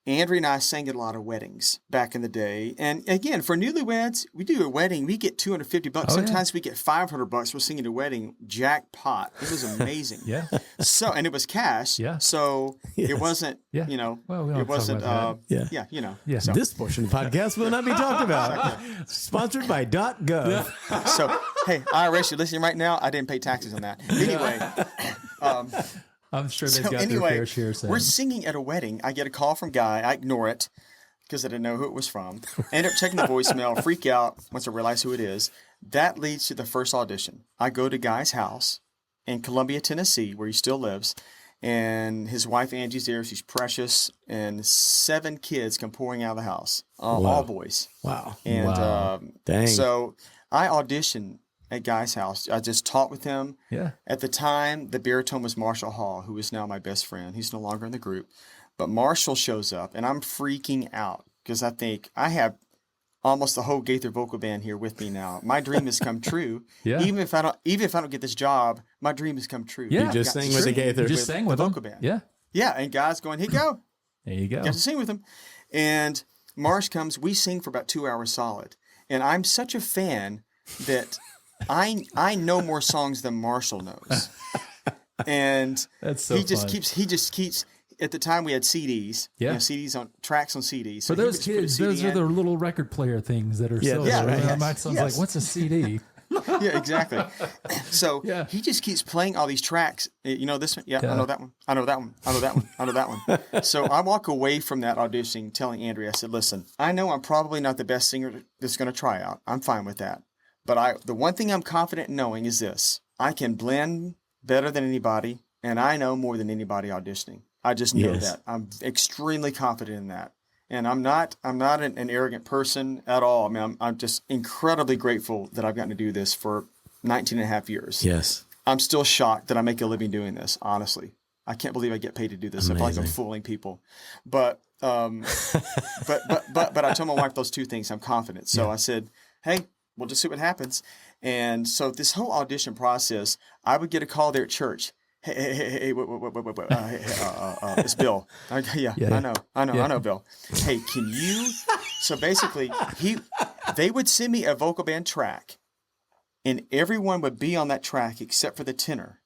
Andrea and I sang at a lot of weddings back in the day. And again, for newlyweds, we do a wedding, we get $250. Sometimes we get $500 for singing a wedding. Jackpot. It was amazing. Yeah. So, and it was cash. Yeah. So it wasn't, Yeah. Well, we don't it wasn't, talk about Yeah. So. This portion of the podcast will not be talked about. Sponsored by .gov. So, hey, IRS, you're listening right now. I didn't pay taxes on that. Anyway, I'm sure they've got their fair share. We're singing at a wedding. I get a call from Guy. I ignore it because I didn't know who it was from. I end up checking the voicemail, freak out once I realize who it is. That leads to the first audition. I go to Guy's house in Columbia, Tennessee, where he still lives. And his wife, Angie's there. She's precious. And 7 kids come pouring out of the house. All boys. Wow. And Dang. So I auditioned at Guy's house. I just talked with him. Yeah. At the time, the baritone was Marshall Hall, who is now my best friend. He's no longer in the group. But Marshall shows up, and I'm freaking out because I think I have almost the whole Gaither Vocal Band here with me now. My dream has come true. Yeah. Even if I don't get this job, my dream has come true. Yeah. You just sang with the Gaither. You just sang with the them. vocal band. Yeah. Yeah, and Guy's going, "Here you go." There you go. Got to sing with him. And Marsh comes. We sing for about 2 hours solid. And I'm such a fan that I know more songs than Marshall knows. And That's so he just fun. keeps at the time we had CDs. Yeah. CDs on tracks on CDs. So For he those would just put a kids, CD those are in. the little record player things that are Yeah, so. yeah, right. That might sound like, what's a CD? Yeah, exactly. So Yeah. he just keeps playing all these tracks. You know this one? Yeah, Yeah. I know that one. I know that one. I know that one. I know that one. So I walk away from that audition telling Andrea, I said, listen, I know I'm probably not the best singer that's going to try out. I'm fine with that. But the one thing I'm confident in knowing is this. I can blend better than anybody, and I know more than anybody auditioning. I just know that. I'm extremely confident in that. And I'm not an arrogant person at all. I mean, I'm just incredibly grateful that I've gotten to do this for 19 and a half years. Yes. I'm still shocked that I make a living doing this, honestly. I can't believe I get paid to do this. I feel like I'm fooling people. But but I told my wife those two things. I'm confident. So I said, hey, we'll just see what happens. And so this whole audition process, I would get a call there at church. Hey, wait, it's Bill. I know, Bill. Hey, can you? So basically, they would send me a vocal band track, and everyone would be on that track except for the tenor.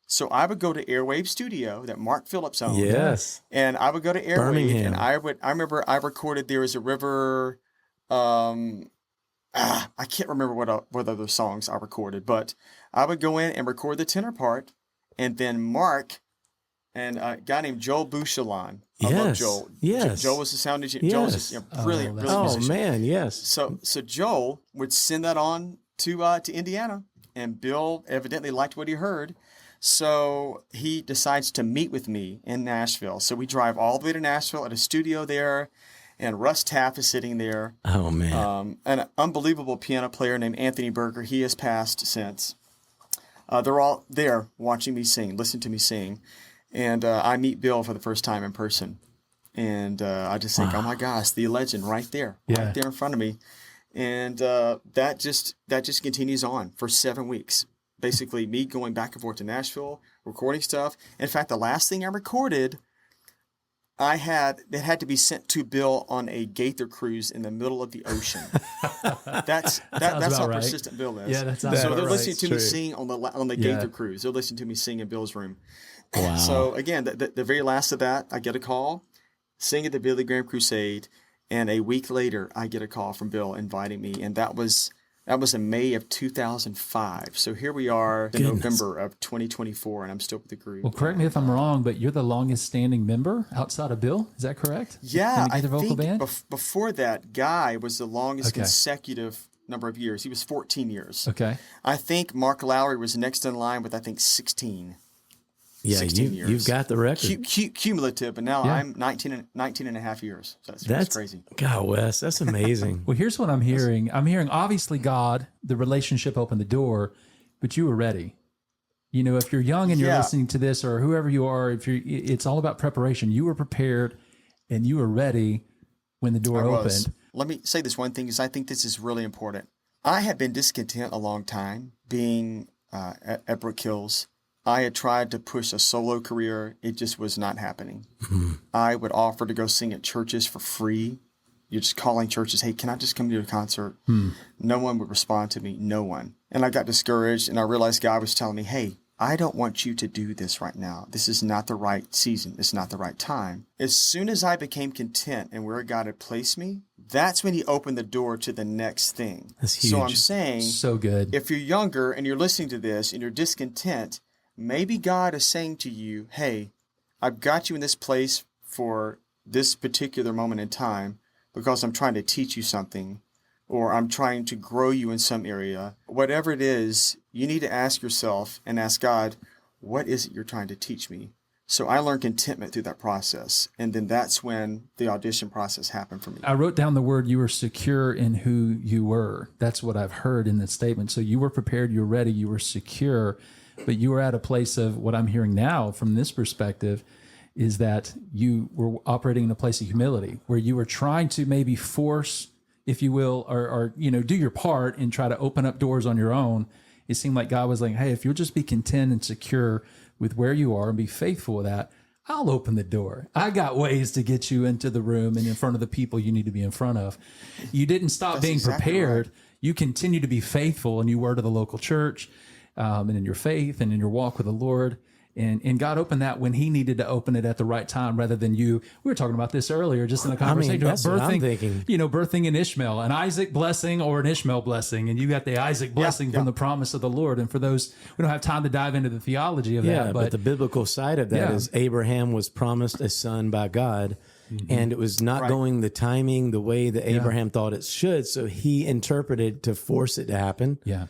So I would go to Airwave Studio that Mark Phillips owned. Yes. And I would go to Airwave, Birmingham. and I remember I recorded There Is a River. I can't remember what other songs I recorded, but I would go in and record the tenor part. And then Mark and a guy named Joel Bouchalon. I love Joel. Yes. Joel was the sound engineer. Joel was just brilliant musician. Man, yes. So Joel would send that on to Indiana, and Bill evidently liked what he heard. So he decides to meet with me in Nashville. So we drive all the way to Nashville at a studio there, and Russ Taff is sitting there. Oh, man. An unbelievable piano player named Anthony Berger. He has passed since. They're all there watching me sing, listen to me sing. And I meet Bill for the first time in person. And I just think, oh my gosh, the legend right there in front of me. And that just continues on for 7 weeks. Basically me going back and forth to Nashville, recording stuff. In fact, the last thing I recorded, it had to be sent to Bill on a Gaither cruise in the middle of the ocean. That's how persistent Bill is. Yeah, that sounds so about they're right. listening to me sing on the Gaither cruise. They're listening to me sing in Bill's room. Wow. So again, the very last of that, I get a call, sing at the Billy Graham Crusade, and a week later, I get a call from Bill inviting me, and that was in May of 2005. So here we are in November of 2024, and I'm still with the group. Well, correct me if I'm wrong, but you're the longest standing member outside of Bill. Is that correct? Yeah, in the Gaither Vocal Band? Before that, Guy was the longest consecutive number of years. He was 14 years. Okay. I think Mark Lowry was next in line with, 16. Yeah, 16 years. You've got the record. Cumulative, but now I'm 19 and a half years. So that's crazy. God, Wes, that's amazing. Well, here's what I'm hearing. I'm hearing, obviously, God, the relationship opened the door, but you were ready. You know, if you're young and you're listening to this, or whoever you are, it's all about preparation. You were prepared and you were ready when the door opened. Let me say this one thing, because I think this is really important. I had been discontent a long time being at Brook Hills. I had tried to push a solo career. It just was not happening. I would offer to go sing at churches for free. You're just calling churches, hey, can I just come to a concert? No one would respond to me, no one. And I got discouraged, and I realized God was telling me, hey, I don't want you to do this right now. This is not the right season. It's not the right time. As soon as I became content in where God had placed me, that's when he opened the door to the next thing. That's huge. So I'm saying, so good. If you're younger and you're listening to this and you're discontent, maybe God is saying to you, hey, I've got you in this place for this particular moment in time because I'm trying to teach you something, or I'm trying to grow you in some area. Whatever it is, you need to ask yourself and ask God, what is it you're trying to teach me? So I learned contentment through that process. And then that's when the audition process happened for me. I wrote down the word, you were secure in who you were. That's what I've heard in this statement. So you were prepared, you were ready, you were secure, but you were at a place of what I'm hearing now from this perspective is that you were operating in a place of humility where you were trying to maybe force, if you will, or do your part and try to open up doors on your own. It seemed like God was like, hey, if you'll just be content and secure with where you are and be faithful with that, I'll open the door. I got ways to get you into the room and in front of the people you need to be in front of. You didn't stop being prepared. Right. You continue to be faithful, and you were to the local church and in your faith and in your walk with the Lord. And God opened that when he needed to open it at the right time rather than you. We were talking about this earlier, just in the conversation that's about what I'm birthing, thinking. birthing an Ishmael, an Isaac blessing or an Ishmael blessing. And you got the Isaac blessing from the promise of the Lord. And for those, we don't have time to dive into the theology of that. But the biblical side of that is Abraham was promised a son by God. And it was not going the timing, the way that Abraham thought it should. So he interpreted to force it to happen. Yeah.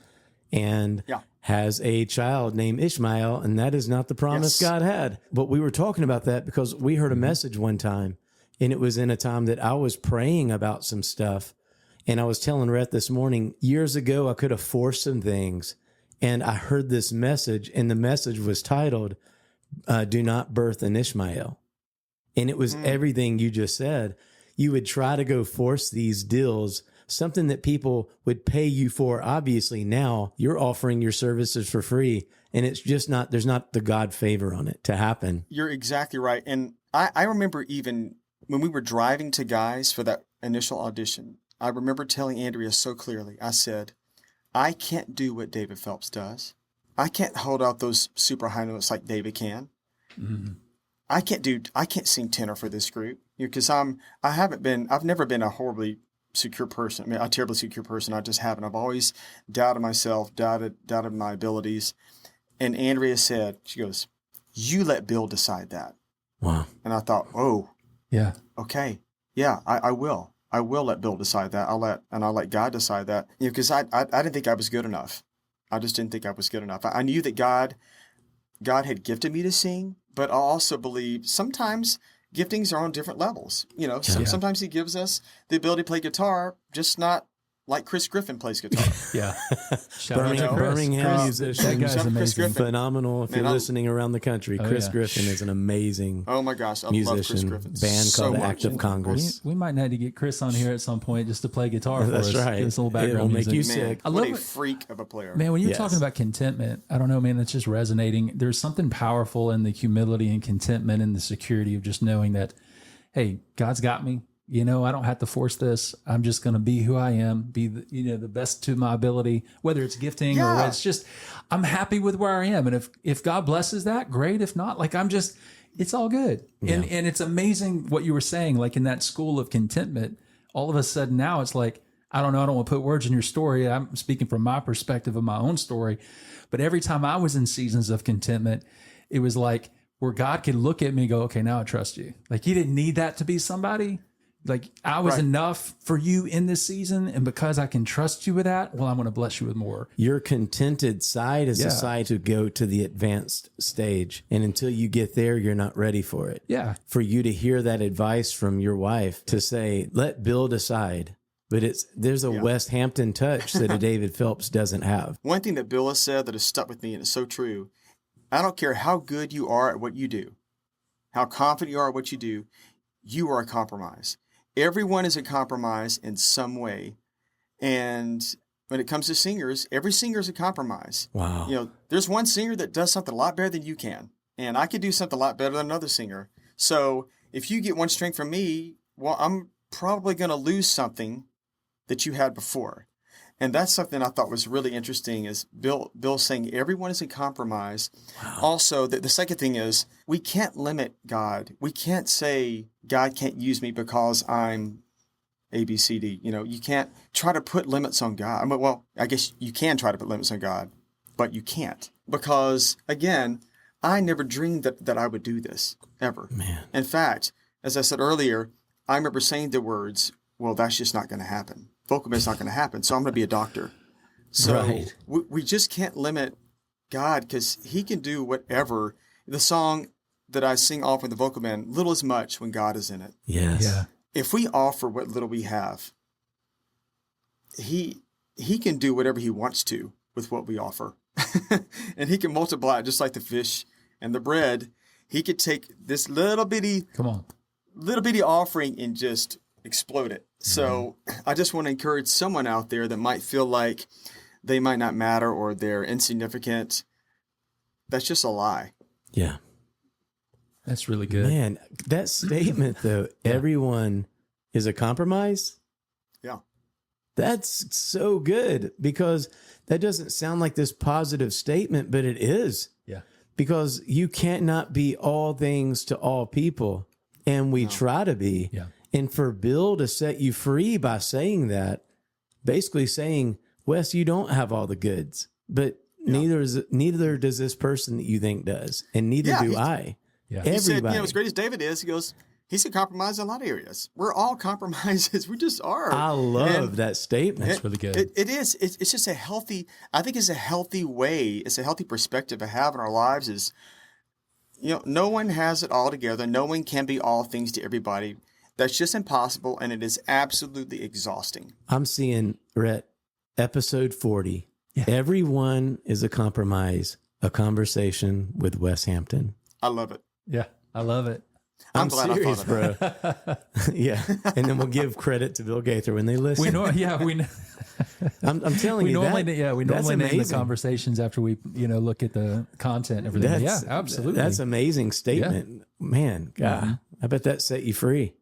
And has a child named Ishmael, and that is not the promise God had. But we were talking about that because we heard a message one time, and it was in a time that I was praying about some stuff. And I was telling Rhett this morning, years ago, I could have forced some things. And I heard this message, and the message was titled, Do Not Birth an Ishmael. And it was everything you just said. You would try to go force these deals, something that people would pay you for. Obviously, now you're offering your services for free, and it's just not, there's not the God favor on it to happen. You're exactly right. And I remember even when we were driving to Guys for that initial audition, I remember telling Andrea so clearly, I said, I can't do what David Phelps does. I can't hold out those super high notes like David can. Mm-hmm. I can't sing tenor for this group because I've never been a horribly secure person. I mean, a terribly secure person. I just haven't. I've always doubted myself, doubted my abilities. And Andrea said, she goes, you let Bill decide that. Wow. And I thought, oh, yeah, okay. Yeah, I will. I will let Bill decide that. I'll let God decide that. Because I didn't think I was good enough. I just didn't think I was good enough. I knew that God had gifted me to sing, but I also believe sometimes giftings are on different levels. Sometimes he gives us the ability to play guitar, just not like Chris Griffin plays guitar. Yeah. Birmingham musician. That guy's amazing. Phenomenal. If you're listening around the country, Chris Griffin is an amazing oh my gosh, I musician. love Chris Griffin. Band so called the much. Act of Congress. We might need to get Chris on here at some point just to play guitar for us. That's right. Give us a little background It'll make music. you Man, sick. I what love a it. freak of a player. Man, when you're Yes. talking about contentment, I don't know, man, it's just resonating. There's something powerful in the humility and contentment and the security of just knowing that, hey, God's got me. I don't have to force this. I'm just going to be who I am, be the best to my ability, whether it's gifting or it's just, I'm happy with where I am. And if God blesses that, great. If not, it's all good. Yeah. And it's amazing what you were saying, like in that school of contentment, all of a sudden now it's like, I don't know, I don't want to put words in your story. I'm speaking from my perspective of my own story. But every time I was in seasons of contentment, it was like where God could look at me and go, okay, now I trust you. Like he didn't need that to be somebody. Like I was enough for you in this season. And because I can trust you with that, well, I'm going to bless you with more. Your contented side is the side to go to the advanced stage. And until you get there, you're not ready for it. Yeah. For you to hear that advice from your wife to say, let Bill decide. But there's a Wes Hampton touch that a David Phelps doesn't have. One thing that Bill has said that has stuck with me, and it's so true, I don't care how good you are at what you do, how confident you are at what you do, you are a compromise. Everyone is a compromise in some way. And when it comes to singers, every singer is a compromise. Wow. There's one singer that does something a lot better than you can. And I could do something a lot better than another singer. So if you get one string from me, well, I'm probably going to lose something that you had before. And that's something I thought was really interesting is Bill saying everyone is a compromise. Wow. Also, the second thing is we can't limit God. We can't say God can't use me because I'm A, B, C, D. You can't try to put limits on God. Well, I guess you can try to put limits on God, but you can't. Because, again, I never dreamed that I would do this, ever. Man. In fact, as I said earlier, I remember saying the words, well, that's just not going to happen. Vocal band's not going to happen, so I'm going to be a doctor. So we just can't limit God because he can do whatever. The song that I sing often in the vocal band, little is much when God is in it. Yes. Yeah. If we offer what little we have, he can do whatever he wants to with what we offer. And he can multiply it just like the fish and the bread. He could take this little bitty offering and just explode it. So I just want to encourage someone out there that might feel like they might not matter or they're insignificant. That's just a lie. Yeah. That's really good. Man, that statement though, everyone is a compromise. Yeah. That's so good because that doesn't sound like this positive statement, but it is. Yeah. because you cannot be all things to all people. And we try to be. Yeah. And for Bill to set you free by saying that, basically saying, Wes, you don't have all the goods, but neither does this person that you think does. And neither do I. Yeah. He said, Everybody. as great as David is, he goes, he's a compromise in a lot of areas. We're all compromises. We just are. I love that statement. That's really good. It is. It's just a healthy, I think it's a healthy way. It's a healthy perspective to have in our lives is, no one has it all together. No one can be all things to everybody. That's just impossible. And it is absolutely exhausting. I'm seeing, Rhett, episode 40. Yeah. Everyone is a compromise, a conversation with Wes Hampton. I love it. Yeah. I love it. I'm glad serious, I thought of bro. Yeah. And then we'll give credit to Bill Gaither when they listen. We know. I'm telling We you normally, that. we that's normally name the amazing. conversations after we, look at the content and everything. Yeah, absolutely. That's an amazing statement. Man, God, I bet that set you free.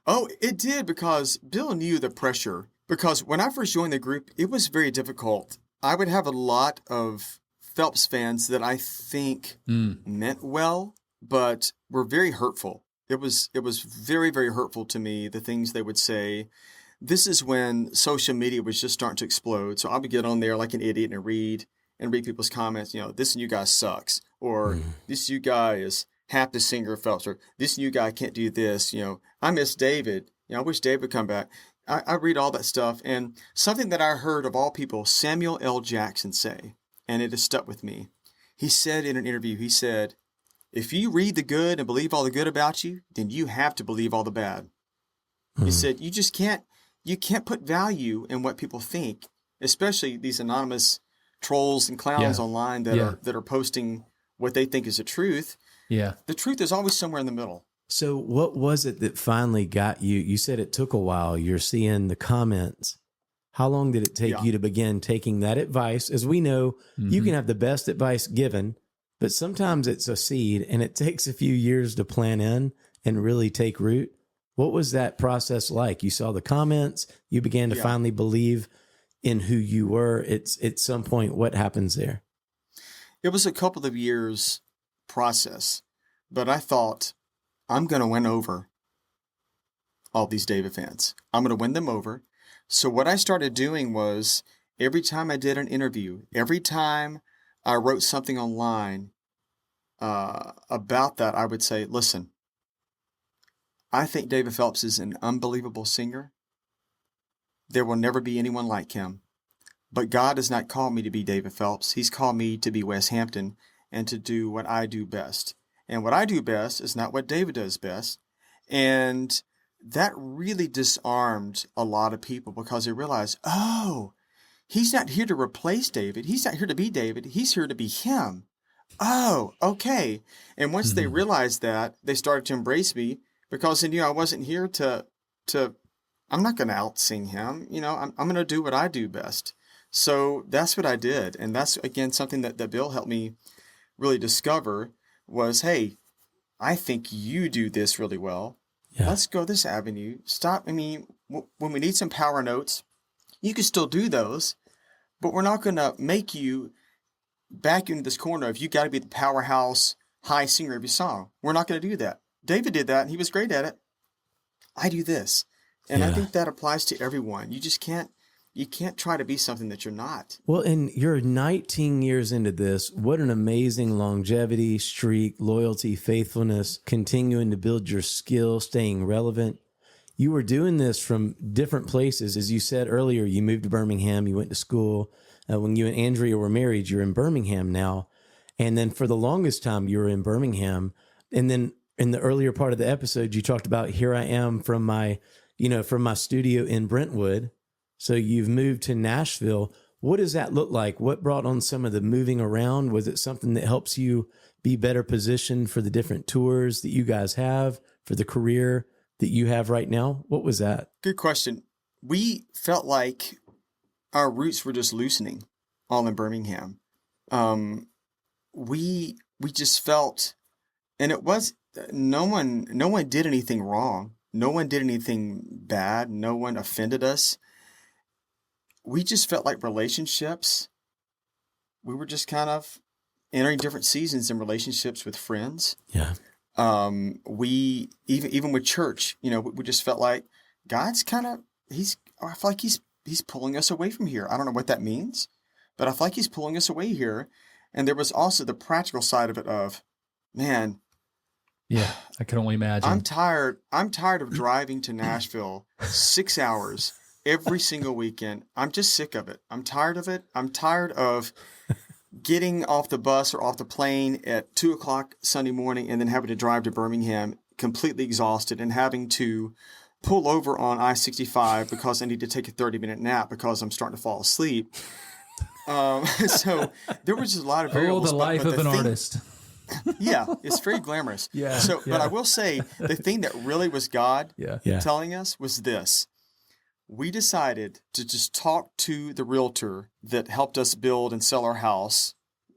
Oh, it did, because Bill knew the pressure. Because when I first joined the group, it was very difficult. I would have a lot of Phelps fans that I think meant well, but were very hurtful. It was very, very hurtful to me, the things they would say. This is when social media was just starting to explode. So I would get on there like an idiot and read people's comments. This new guy sucks, or this new guy is half the singer of Phelps, or this new guy can't do this. I miss David. I wish David would come back. I read all that stuff. And something that I heard of all people, Samuel L. Jackson say, and it has stuck with me. He said in an interview, he said, if you read the good and believe all the good about you, then you have to believe all the bad. He said, you can't put value in what people think, especially these anonymous trolls and clowns online that are posting what they think is the truth. Yeah. The truth is always somewhere in the middle. So what was it that finally got you? You said it took a while. You're seeing the comments. How long did it take you to begin taking that advice? As we know, you can have the best advice given, but sometimes it's a seed and it takes a few years to plant in and really take root. What was that process like? You saw the comments, you began to finally believe in who you were. At some point, what happens there? It was a couple of years process, but I thought, I'm going to win over all these David fans. I'm going to win them over. So what I started doing was every time I did an interview, every time I wrote something online about that, I would say, listen, I think David Phelps is an unbelievable singer. There will never be anyone like him. But God has not called me to be David Phelps. He's called me to be Wes Hampton and to do what I do best. And what I do best is not what David does best. And that really disarmed a lot of people, because they realized, oh, he's not here to replace David. He's not here to be David. He's here to be him. Oh, okay. And once they realized that, they started to embrace me, because they knew I wasn't here to I'm not going to out-sing him. I'm going to do what I do best. So that's what I did. And that's, again, something that Bill helped me really discover was, hey, I think you do this really well. Yeah. Let's go this avenue. Stop. When we need some power notes, you can still do those, but we're not going to make you back into this corner of you got to be the powerhouse high singer of your song. We're not going to do that. David did that, and he was great at it. I do this. And I think that applies to everyone. You just can't try to be something that you're not. Well, and you're 19 years into this. What an amazing longevity, streak, loyalty, faithfulness, continuing to build your skill, staying relevant. You were doing this from different places. As you said earlier, you moved to Birmingham, you went to school. When you and Andrea were married, you're in Birmingham now. And then for the longest time, you were in Birmingham. And then in the earlier part of the episode, you talked about, here I am from my studio in Brentwood. So you've moved to Nashville. What does that look like? What brought on some of the moving around? Was it something that helps you be better positioned for the different tours that you guys have, for the career that you have right now? What was that? Good question. We felt like our roots were just loosening all in Birmingham. We just felt, and it was, no one did anything wrong. No one did anything bad. No one offended us. We just felt like relationships, we were just kind of entering different seasons in relationships with friends. Yeah. We even with church, we just felt like God's I feel like he's pulling us away from here. I don't know what that means, but I feel like he's pulling us away here. And there was also the practical side of it of, man, Yeah, I can only imagine. I'm tired of driving to Nashville 6 hours every single weekend. I'm just sick of it. I'm tired of it. I'm tired of getting off the bus or off the plane at 2:00 Sunday morning and then having to drive to Birmingham completely exhausted and having to pull over on I-65 because I need to take a 30-minute nap because I'm starting to fall asleep. So there was just a lot of variables. the life of an artist. Yeah, it's very glamorous. Yeah. So, but I will say the thing that really was God Yeah. telling us was this. We decided to just talk to the realtor that helped us build and sell our house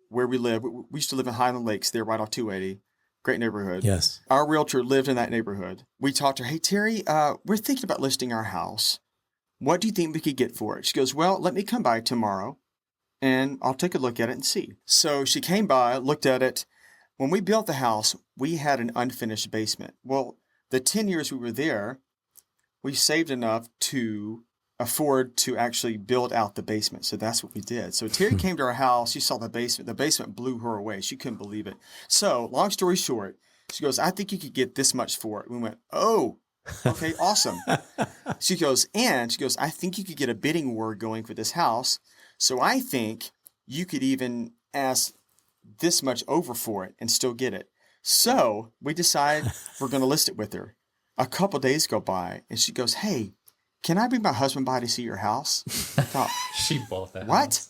where we live. We used to live in Highland Lakes there right off 280. Great neighborhood. Yes. Our realtor lived in that neighborhood. We talked to her, hey, Terry, we're thinking about listing our house. What do you think we could get for it? She goes, well, let me come by tomorrow and I'll take a look at it and see. So she came by, looked at it. When we built the house, we had an unfinished basement. Well, the 10 years we were there, we saved enough to afford to actually build out the basement. So that's what we did. So Terry came to our house. She saw the basement. The basement blew her away. She couldn't believe it. So long story short, she goes, I think you could get this much for it. We went, oh, okay, awesome. She goes, I think you could get a bidding war going for this house. So I think you could even ask this much over for it and still get it. So we decide we're going to list it with her. A couple days go by and she goes, hey, can I bring my husband by to see your house? I thought, She bought that. what?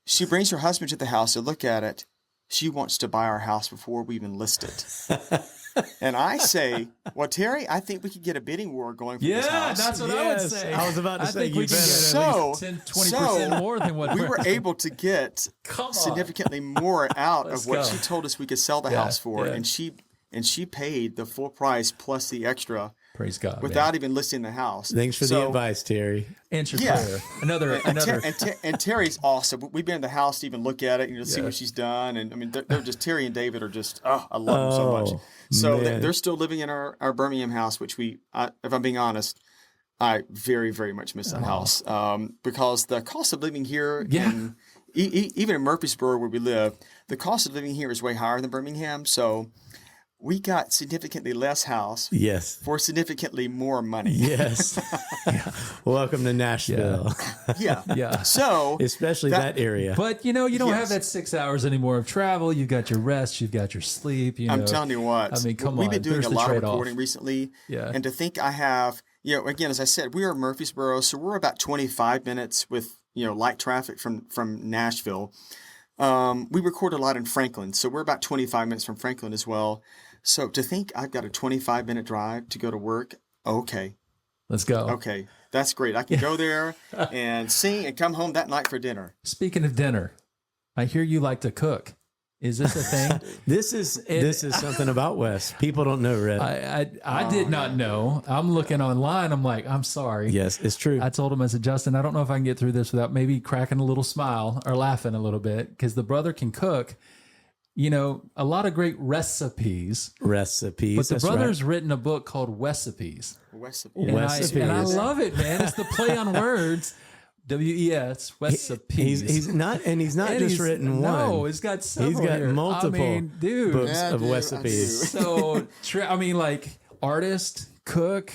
She brings her husband to the house to look at it. She wants to buy our house before we even list it. And I say, well, Terry, I think we could get a bidding war going for this house. That's what I would Yes, say. I was about to say, think you we can better. get at least 10, 20% more than what we were able to get Come on. significantly more out Let's of what go. she told us we could sell the Yeah, house for. yeah. And she paid the full price plus the extra Praise God. without even listing the house. Thanks for the So- advice, Terry. Answer Yeah. prayer. Another. And Terry's awesome. We've been in the house to even look at it and see Yeah. what she's done. And I mean, they're just, Terry and David are just, I love them so much. Oh, So man. they're still living in our Birmingham house, which if I'm being honest, I very, very much miss that house. Because the cost of living here, Yeah. even in Murfreesboro where we live, the cost of living here is way higher than Birmingham. So we got significantly less house Yes. for significantly more money. Yes. Welcome to Nashville, Yeah. Yeah. So especially that area. But you don't Yes. have that 6 hours anymore of travel. You've got your rest. You've got your sleep. I'm telling you what. I mean, come We've on. been doing There's a the lot of trade-off. recording recently. Yeah. And to think I have, again, as I said, we are in Murfreesboro, so we're about 25 minutes with, light traffic from Nashville. We record a lot in Franklin, so we're about 25 minutes from Franklin as well. So to think I've got a 25-minute drive to go to work, okay, Let's go. okay, that's great. I can go there and sing and come home that night for dinner. Speaking of dinner, I hear you like to cook. Is this a thing? This is something about Wes. People don't know, Red. I did not know. I'm looking online. I'm like, I'm sorry. Yes, it's true. I told him, I said, Justin, I don't know if I can get through this without maybe cracking a little smile or laughing a little bit, because the brother can cook, a lot of great recipes. Recipes. But the that's brother's written a book called Recipes. Recipe. And I Recipes. love it, man. It's the play on words. WES, Recipes. He's not And just written one. No, he's got several. He's got here. multiple I mean, dude. books Yeah, of dude, I recipes. So, like artist, cook,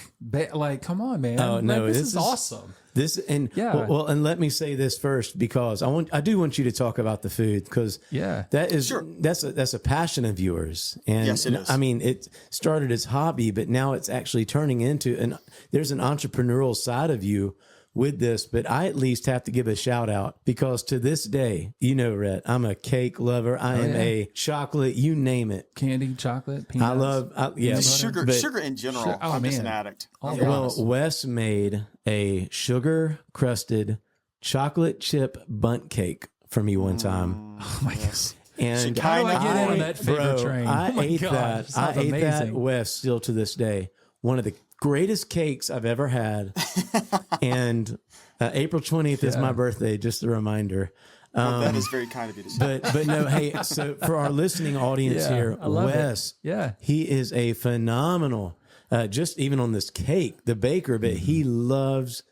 come on, man. Oh, no, this this is is- awesome. This and Yeah. well, and let me say this first, because I do want you to talk about the food, because Yeah. that is Sure. that's a passion of yours, and Yes, it is. I mean, it started as hobby, but now it's actually turning into there's an entrepreneurial side of you with this. But I at least have to give a shout out, because to this day, Rhett, I'm a cake lover. I am yeah. a chocolate, you name it. Candy, chocolate, peanuts. Sugar, but- sugar in general. Sure. Oh, I'm just an man. addict. Oh, I'll be yeah. Well, honest. Wes made a sugar crusted chocolate chip bundt cake for me one time. Oh my gosh. And How do I get in on that favorite train? I Oh my ate gosh, that. it I sounds ate that, amazing. Wes, still to this day. One of the greatest cakes I've ever had. And April 20th is my birthday, just a reminder. Well, that is very kind of you to say. But no, hey, so for our listening audience here, I love Wes, he is a phenomenal, just even on this cake, the baker, but he loves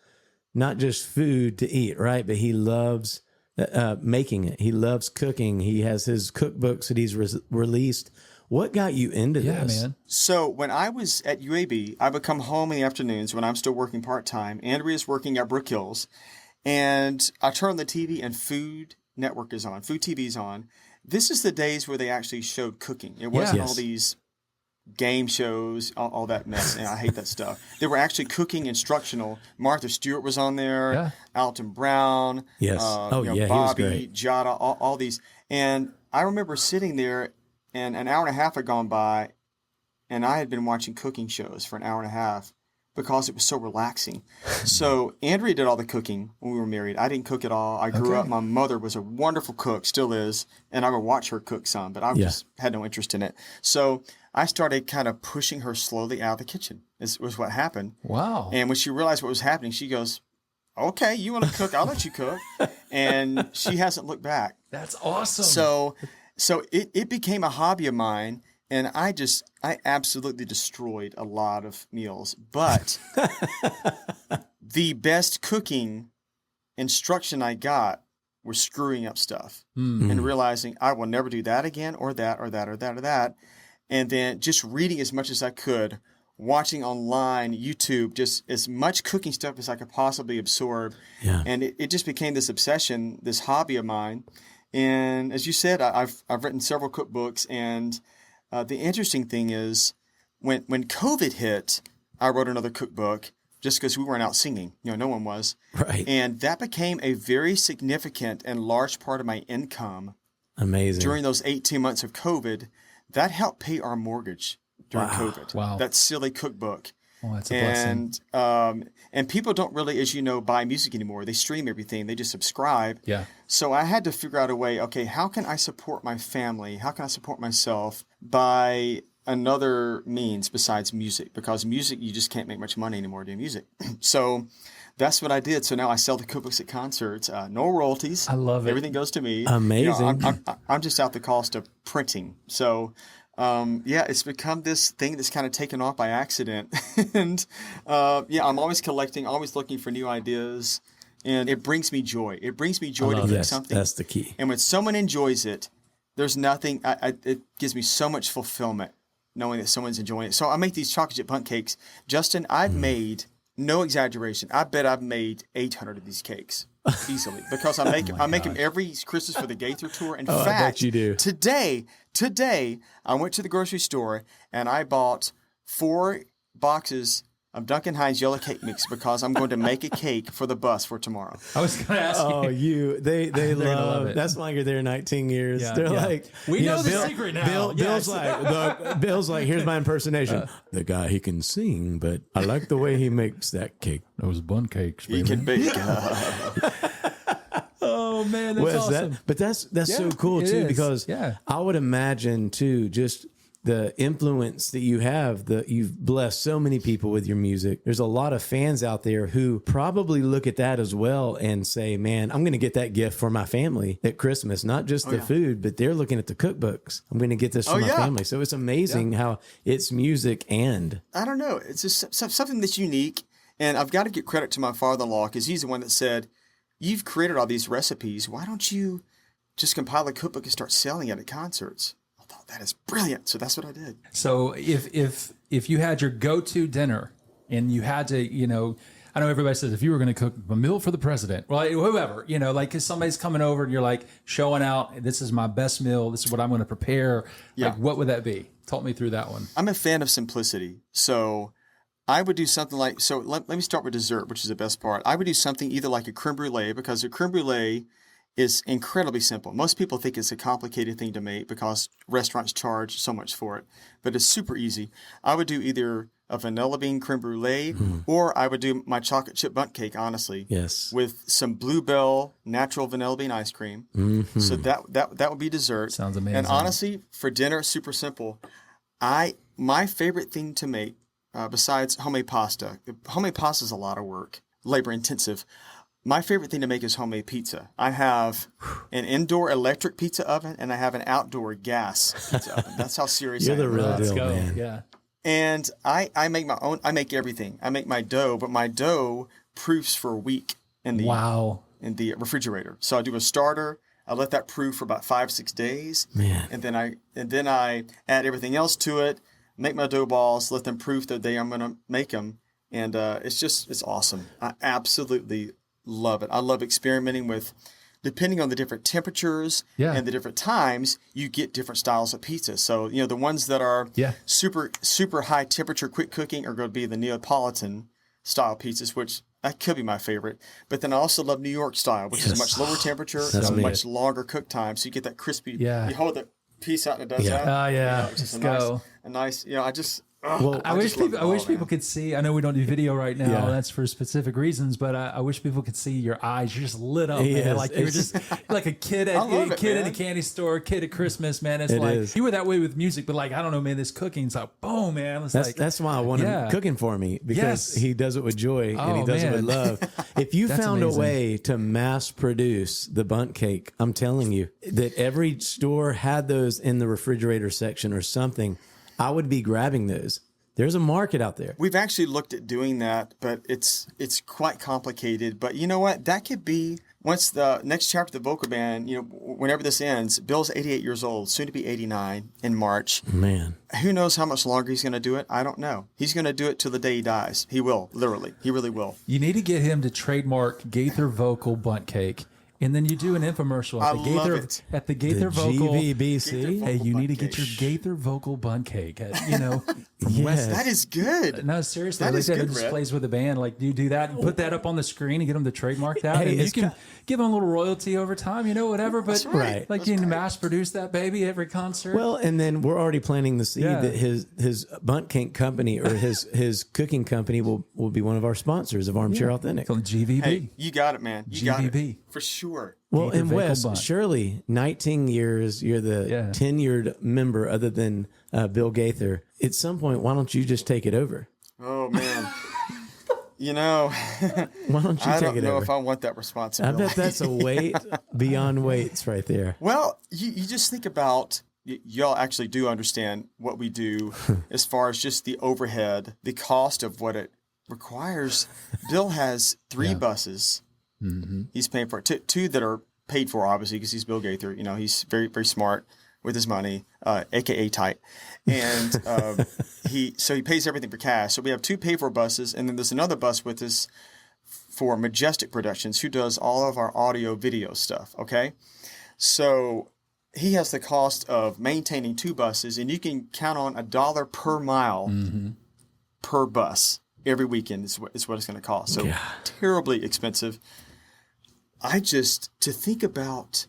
not just food to eat, right? But he loves making it. He loves cooking. He has his cookbooks that he's released. What got you into this? Man. So when I was at UAB, I would come home in the afternoons when I'm still working part-time. Andrea's working at Brook Hills. And I turn on the TV and Food Network is on. Food TV is on. This is the days where they actually showed cooking. It wasn't all these game shows, all that mess. And I hate that stuff. They were actually cooking instructional. Martha Stewart was on there. Yeah. Alton Brown. Yes. Bobby, he was great. Jada, all these. And I remember sitting there and an hour and a half had gone by and I had been watching cooking shows for an hour and a half because it was so relaxing. So Andrea did all the cooking when we were married. I didn't cook at all. I grew up. My mother was a wonderful cook, still is, and I would watch her cook some, but I just had no interest in it. So I started kind of pushing her slowly out of the kitchen. This was what happened. Wow. And when she realized what was happening, she goes, okay, you want to cook? I'll let you cook. And she hasn't looked back. That's awesome. So it became a hobby of mine. And I absolutely destroyed a lot of meals. But the best cooking instruction I got was screwing up stuff and realizing I will never do that again or that or that or that or that. And then just reading as much as I could, watching online, YouTube, just as much cooking stuff as I could possibly absorb. Yeah. And it just became this obsession, this hobby of mine. And as you said, I've written several cookbooks. And the interesting thing is when COVID hit, I wrote another cookbook just because we weren't out singing. No one was. Right. And that became a very significant and large part of my income. Amazing. During those 18 months of COVID, that helped pay our mortgage during COVID. Wow. That silly cookbook. Oh, that's a blessing. And people don't really, as you know, buy music anymore. They stream everything. They just subscribe. Yeah. So I had to figure out a way, okay, how can I support my family? How can I support myself by another means besides music? Because music, you just can't make much money anymore doing music. So that's what I did. So now I sell the cookbooks at concerts. No royalties. I love it. Everything goes to me. Amazing. I'm just out the cost of printing. So it's become this thing that's kind of taken off by accident. And I'm always collecting, always looking for new ideas. And it brings me joy. It brings me joy to cook something. That's the key. And when someone enjoys it, there's nothing, it gives me so much fulfillment knowing that someone's enjoying it. So I make these chocolate chip bundt cakes. Justin, I've made, no exaggeration, I bet I've made 800 of these cakes easily because I make them every Christmas for the Gaither tour. In fact, I bet you do. Today, I went to the grocery store and I bought 4 boxes of Duncan Hines yellow cake mix because I'm going to make a cake for the bus for tomorrow. I was going to ask you. They love it. That's why you're there 19 years. Yeah, They're like, we know the secret now. Bill's like, here's my impersonation. The guy, he can sing, but I like the way he makes that cake. Those bun cakes. He can bake. Oh man, that's awesome. That's so cool too, because I would imagine too, just the influence that you have, you've blessed so many people with your music. There's a lot of fans out there who probably look at that as well and say, man, I'm going to get that gift for my family at Christmas, not just the food, but they're looking at the cookbooks. I'm going to get this for my family. So it's amazing how it's music and... I don't know. It's just something that's unique. And I've got to give credit to my father-in-law because he's the one that said, you've created all these recipes. Why don't you just compile a cookbook and start selling it at concerts? I thought that is brilliant. So that's what I did. So if you had your go-to dinner and you had to, I know everybody says if you were going to cook a meal for the president, well, whoever, like if somebody's coming over and you're like showing out, this is my best meal, this is what I'm going to prepare. Yeah. Like, what would that be? Talk me through that one. I'm a fan of simplicity. So I would do something like, let me start with dessert, which is the best part. I would do something either like a creme brulee, because a creme brulee is incredibly simple. Most people think it's a complicated thing to make because restaurants charge so much for it, but it's super easy. I would do either a vanilla bean creme brulee or I would do my chocolate chip bundt cake, honestly, with some Bluebell natural vanilla bean ice cream. Mm-hmm. So that would be dessert. Sounds amazing. And honestly, for dinner, super simple. My favorite thing to make, besides homemade pasta is a lot of work, labor intensive. My favorite thing to make is homemade pizza. I have an indoor electric pizza oven and I have an outdoor gas pizza oven. That's how serious I am. You're the real Let's deal, go. man. Yeah. And I make my own. I make everything. I make my dough, but my dough proofs for a week in the Wow. in the refrigerator. So I do a starter. I let that proof for about 5-6 days, Man. and then I add everything else to it. Make my dough balls. Let them proof the day I'm gonna make them, and it's awesome. I absolutely love it. I love experimenting with. Depending on the different temperatures and the different times, you get different styles of pizza. So, the ones that are super, super high temperature, quick cooking are going to be the Neapolitan style pizzas, which that could be my favorite. But then I also love New York style, which is much lower temperature and much longer cook time. So you get that crispy, you hold the piece out and it does that. Oh, yeah. It's just Let's a nice, I just... I wish people could see. I know we don't do video right now. That's for specific reasons. But I wish people could see your eyes. You're just lit up, man. Like you were just like a kid in a candy store, kid at Christmas, man. It's like you were that way with music, but like I don't know, man. This cooking's like boom, man. That's why I want him cooking for me because he does it with joy and he does it with love. If you found a way to mass produce the bundt cake, I'm telling you that every store had those in the refrigerator section or something. I would be grabbing those. There's a market out there. We've actually looked at doing that, but it's quite complicated. But you know what? That could be once the next chapter of the vocal band, whenever this ends, Bill's 88 years old, soon to be 89 in March. Man. Who knows how much longer he's going to do it? I don't know. He's going to do it till the day he dies. He will, literally. He really will. You need to get him to trademark Gaither Vocal Bundt Cake. And then you do an infomercial at the Gaither Vocal GVBC. Hey, you need to get your Gaither Vocal Bundt Cake. From West. That is good. No, seriously. That is good, it just Red. plays with the band. Like, you do that and put that up on the screen and get them to trademark that. Hey, and you can give them a little royalty over time, whatever. But like you can mass produce that baby every concert. Well, and then we're already planting the seed that his bundt cake company or his cooking company will be one of our sponsors of Armchair Authentic. Called GVB. Hey, you got it, man. You got GVB. it. For sure. Well, Gaither and Vocal Wes, Band. surely 19 years, you're the tenured member other than Bill Gaither. At some point, why don't you just take it over? Oh, man. Why don't you take it over? I don't know if I want that responsibility. I bet that's a weight beyond weights right there. Well, you just think about, y'all actually do understand what we do as far as just the overhead, the cost of what it requires. Bill has 3 buses. Mm-hmm. He's paying for it. 2 that are paid for, obviously, because he's Bill Gaither. He's very, very smart with his money, aka tight. And he pays everything for cash. So we have 2 paid for buses, and then there's another bus with us for Majestic Productions, who does all of our audio video stuff. Okay, so he has the cost of maintaining 2 buses, and you can count on $1 per mile per bus every weekend is what it's going to cost. So terribly expensive. To think about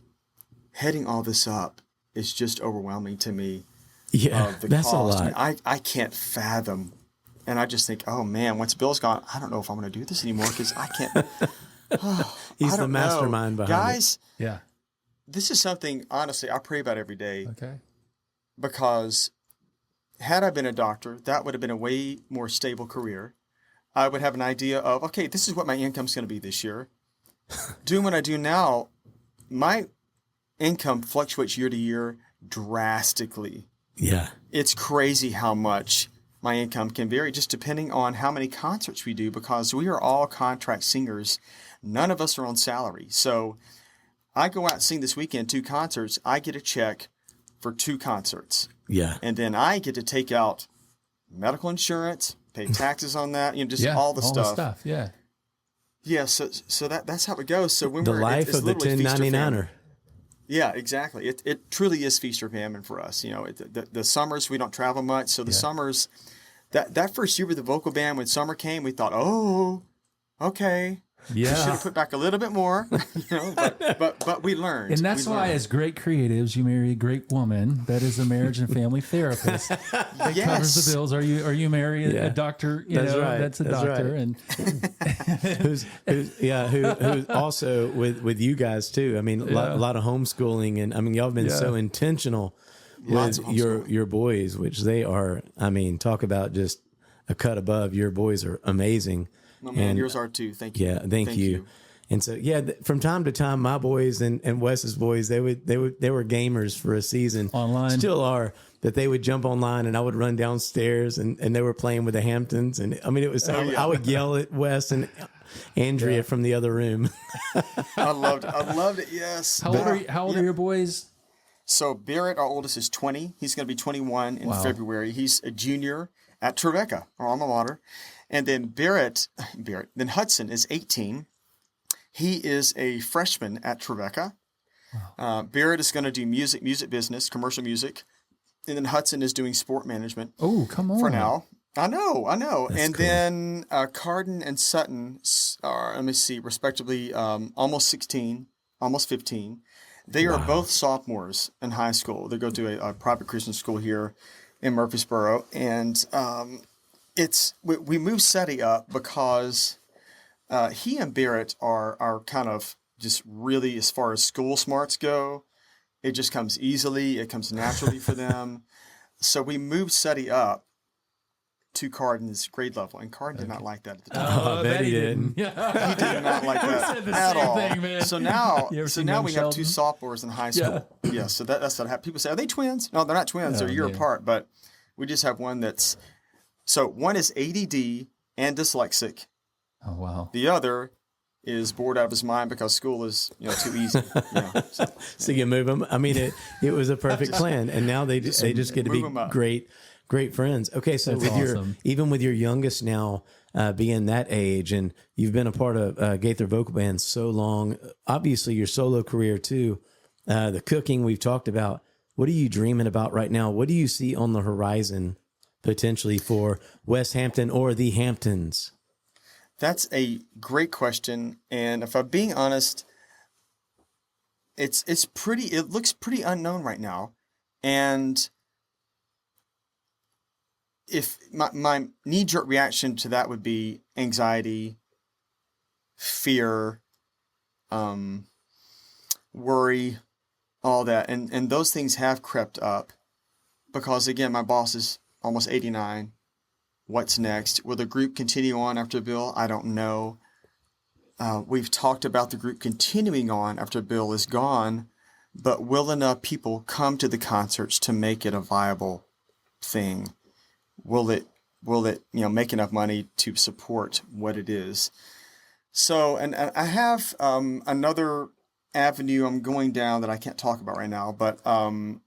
heading all this up is just overwhelming to me. Yeah, that's cost. A lot. I can't fathom. And I just think, oh man, once Bill's gone, I don't know if I'm going to do this anymore because I can't. He's the mastermind behind Guys, it. Yeah. This is something, honestly, I pray about every day. Okay. Because had I been a doctor, that would have been a way more stable career. I would have an idea of, okay, this is what my income's going to be this year. Doing what I do now, my income fluctuates year to year drastically. Yeah. It's crazy how much my income can vary just depending on how many concerts we do because we are all contract singers. None of us are on salary. So I go out and sing this weekend 2 concerts. I get a check for 2 concerts. Yeah. And then I get to take out medical insurance, pay taxes on that, just all the stuff. Yeah. Yeah, so that's how it goes. So when the life of the 1099er. Yeah, exactly. It truly is feast or famine for us. The summers we don't travel much, so the summers, that first year with the vocal band when summer came, we thought, oh, okay. Yeah. We should have put back a little bit more, but we learned. And that's why, as great creatives, you marry a great woman that is a marriage and family therapist that covers the bills. Are you marrying a doctor? That's a doctor, right. And who's also with you guys too. I mean, a lot of homeschooling, and I mean, y'all have been so intentional with your boys, which they are. I mean, talk about just a cut above. Your boys are amazing. Oh, man, yours are too. Thank you. Yeah, thank you. And so, yeah, from time to time, my boys and Wes's boys, they were gamers for a season. Online. Still are. That they would jump online and I would run downstairs and they were playing with the Hamptons. And I mean, it was, I would yell at Wes and Andrea from the other room. I loved it. Yes. How old are your boys? So Barrett, our oldest, is 20. He's going to be 21 in February. He's a junior at Trevecca, our alma mater. And then then Hudson is 18. He is a freshman at Trevecca. Wow. Barrett is going to do music business, commercial music. And then Hudson is doing sport management. Oh, come on. For now. I know. That's and cool. Then Carden and Sutton are, let me see, respectively, almost 16, almost 15. They are both sophomores in high school. They go to a private Christian school here in Murfreesboro. And we moved SETI up because he and Barrett are kind of just really, as far as school smarts go, it just comes easily. It comes naturally for them. So we moved SETI up to Carden's grade level, and Carden did not like that at the time. I bet he didn't. He did not like that at all. Man. So now we have Sheldon? 2 sophomores in high school. Yeah. So that's what happened. People say, "Are they twins?" No, they're not twins. They're a year apart. But we just have one that's one is ADD and dyslexic. Oh wow. The other is bored out of his mind because school is too easy. So you move them. I mean, it was a perfect plan, and now they just get to be great friends. Okay, so That's with awesome. even with your youngest now being that age, and you've been a part of Gaither Vocal Band so long, obviously your solo career too, the cooking we've talked about. What are you dreaming about right now? What do you see on the horizon potentially for Wes Hampton or the Hamptons? That's a great question, and if I'm being honest, it looks pretty unknown right now, and if my knee-jerk reaction to that would be anxiety, fear, worry, all that, and those things have crept up because again, my boss is almost 89. What's next? Will the group continue on after Bill? I don't know. We've talked about the group continuing on after Bill is gone, but will enough people come to the concerts to make it a viable thing? Will it make enough money to support what it is? So, and I have another avenue I'm going down that I can't talk about right now, but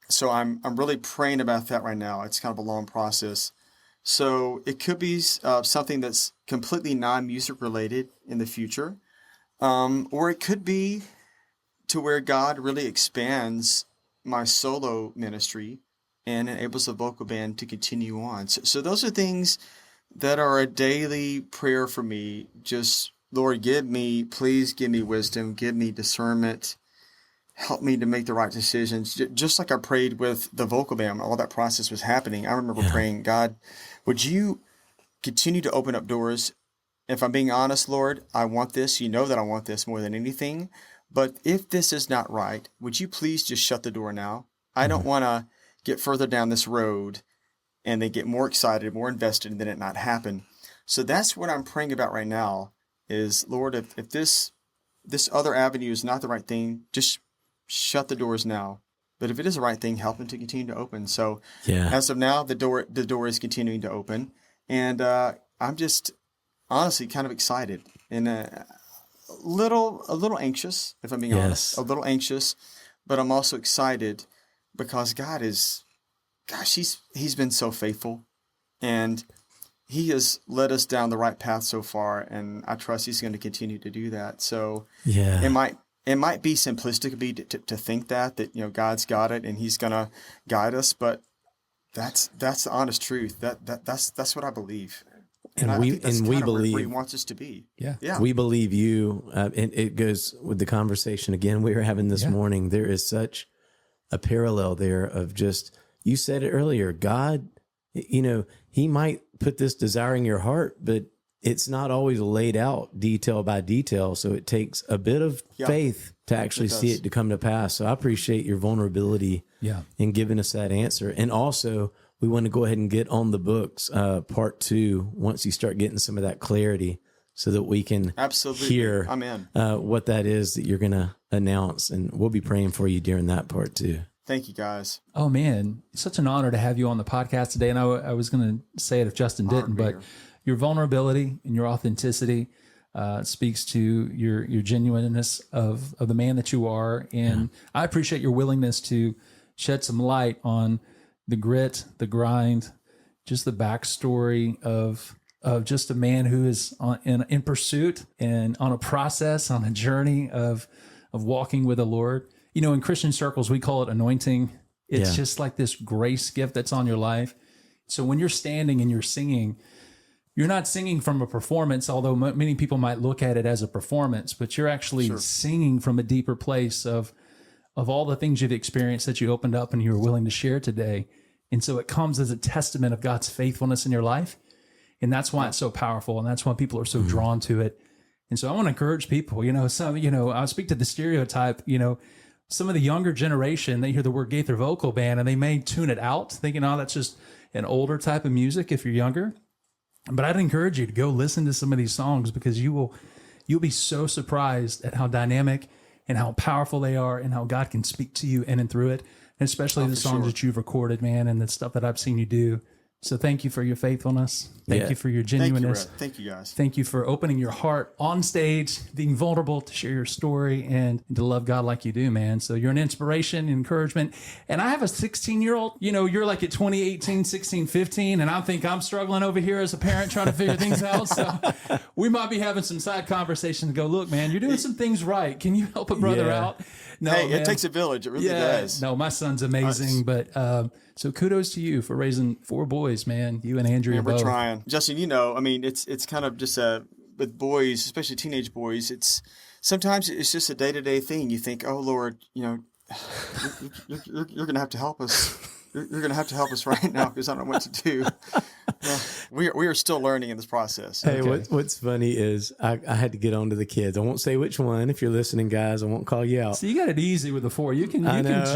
so I'm really praying about that right now. It's kind of a long process. So it could be something that's completely non-music related in the future, or it could be to where God really expands my solo ministry and enables the vocal band to continue on. So those are things that are a daily prayer for me. Just, Lord, please give me wisdom, give me discernment, help me to make the right decisions. Just like I prayed with the vocal band, all that process was happening. I remember praying, God, would you continue to open up doors? If I'm being honest, Lord, I want this. You know that I want this more than anything. But if this is not right, would you please just shut the door now? I don't want to get further down this road and they get more excited, more invested, and then it not happen. So that's what I'm praying about right now is, Lord, if this other avenue is not the right thing, just shut the doors now. But if it is the right thing, help them to continue to open. So as of now, the door is continuing to open. And I'm just honestly kind of excited and a little anxious, if I'm being honest, a little anxious, but I'm also excited because he's been so faithful and he has led us down the right path so far. And I trust he's going to continue to do that. So it might be simplistic of me to think that God's got it and he's going to guide us, but that's the honest truth. That's what I believe. And we believe where he wants us to be. Yeah. We believe you. And it goes with the conversation again we were having this morning. There is such a parallel there of just, you said it earlier, God, he might put this desire in your heart, but it's not always laid out detail by detail. So it takes a bit of faith to actually see it to come to pass. So I appreciate your vulnerability in giving us that answer. And also, we want to go ahead and get on the books, part 2, once you start getting some of that clarity, so that we can Absolutely hear I'm in. What that is that you're going to announce. And we'll be praying for you during that part too. Thank you, guys. Oh man, it's such an honor to have you on the podcast today. And I was going to say it if Justin didn't, but your vulnerability and your authenticity speaks to your genuineness of the man that you are. And I appreciate your willingness to shed some light on the grit, the grind, just the backstory of just a man who is in pursuit and on a process, on a journey of walking with the Lord. You know, in Christian circles, we call it anointing. It's just like this grace gift that's on your life. So when you're standing and you're singing, you're not singing from a performance, although many people might look at it as a performance, but you're actually singing from a deeper place of all the things you've experienced that you opened up and you were willing to share today. And so it comes as a testament of God's faithfulness in your life. And that's why it's so powerful. And that's why people are so drawn to it. And so I want to encourage people, I'll speak to the stereotype, some of the younger generation, they hear the word Gaither Vocal Band and they may tune it out thinking, oh, that's just an older type of music if you're younger. But I'd encourage you to go listen to some of these songs because you'll be so surprised at how dynamic and how powerful they are and how God can speak to you in and through it. And especially the songs that you've recorded, man, and the stuff that I've seen you do. So thank you for your faithfulness. Thank you for your genuineness. Thank you, guys. Thank you for opening your heart on stage, being vulnerable to share your story and to love God like you do, man. So you're an inspiration, encouragement. And I have a 16-year-old, you're like at 2018, 16, 15, and I think I'm struggling over here as a parent trying to figure things out. So we might be having some side conversations and go, look, man, you're doing some things right. Can you help a brother out? No, hey, man. It takes a village. It really does. No, my son's amazing, but so kudos to you for raising 4 boys, man. You and Andrea both. We're trying. Justin, it's kind of just with boys, especially teenage boys, sometimes it's just a day-to-day thing. You think, oh, Lord, you're going to have to help us. You're going to have to help us right now because I don't know what to do. We are still learning in this process. Hey, what's funny is I had to get on to the kids. I won't say which one. If you're listening, guys, I won't call you out. So you got it easy with the 4. You can generalize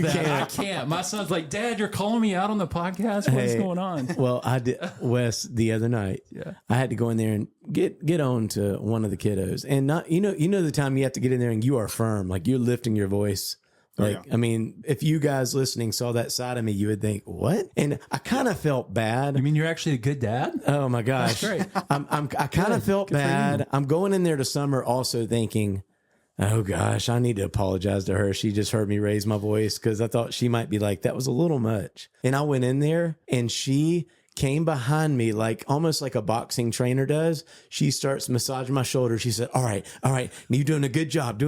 that. I can't. My son's like, Dad, you're calling me out on the podcast? What's going on? Well, I did, Wes, the other night. Yeah. I had to go in there and get on to one of the kiddos. And not the time you have to get in there and you are firm, like you're lifting your voice. I mean, if you guys listening saw that side of me, you would think, what? And I kind of felt bad. You mean you're actually a good dad? Oh my gosh. That's great. I kind of felt bad. I'm going in there to Summer also thinking, oh gosh, I need to apologize to her. She just heard me raise my voice because I thought she might be like, that was a little much. And I went in there and she came behind me almost like a boxing trainer does. She starts massaging my shoulder. She said, all right, you're doing a good job. I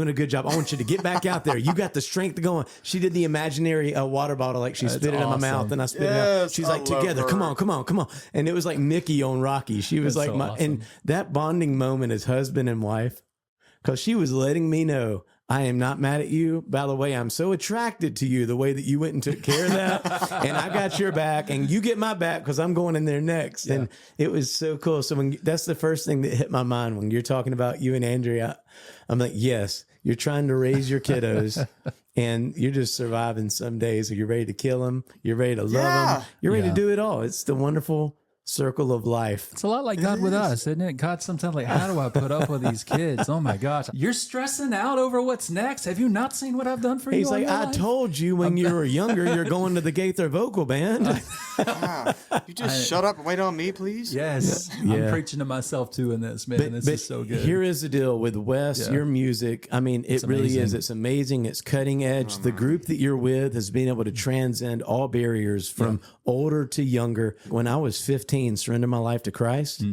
want you to get back out there. You got the strength going. She did the imaginary water bottle, like she spit it in my mouth and I spit it out. She's like, together, come on. And it was like Mickey on Rocky. She was like, and that bonding moment as husband and wife, because she was letting me know, I am not mad at you. By the way, I'm so attracted to you, the way that you went and took care of that. And I got your back and you get my back because I'm going in there next. Yeah. And it was so cool. So that's the first thing that hit my mind when you're talking about you and Andrea. I'm like, yes, you're trying to raise your kiddos and you're just surviving some days. Or you're ready to kill them. You're ready to love them. You're ready to do it all. It's the wonderful circle of life. It's a lot like God with us, isn't it? God sometimes like, how do I put up with these kids? Oh my gosh. You're stressing out over what's next. Have you not seen what I've done for you? He's like, I told you when you were younger, you're going to the Gaither Vocal Band. You just shut up and wait on me, please. Yes. I'm preaching to myself too in this, man. This is so good. Here is the deal with Wes, your music. I mean, it really is. It's amazing. It's cutting edge. The group that you're with has been able to transcend all barriers from older to younger. When I was 15, surrendered my life to Christ.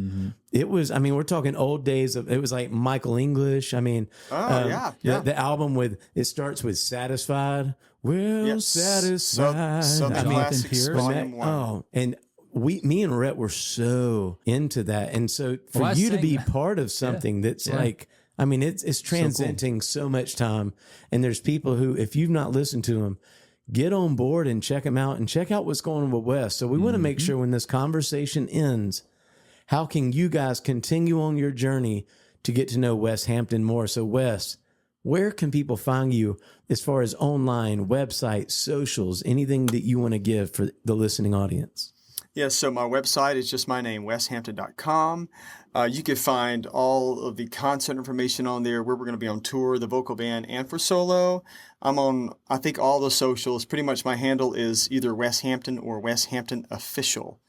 It was, we're talking old days of, it was like Michael English. The album it starts with Satisfied. Satisfied. And me and Rhett were so into that. And so for you to be part of something that's it's transcending so much time. And there's people who, if you've not listened to them, get on board and check them out and check out what's going on with Wes. So we want to make sure when this conversation ends, how can you guys continue on your journey to get to know Wes Hampton more? So Wes, where can people find you as far as online, website, socials, anything that you want to give for the listening audience? Yeah, so my website is just my name, weshampton.com. You can find all of the concert information on there, where we're going to be on tour, the vocal band, and for solo. I'm on, I think, all the socials. Pretty much my handle is either Wes Hampton or Wes Hampton Official.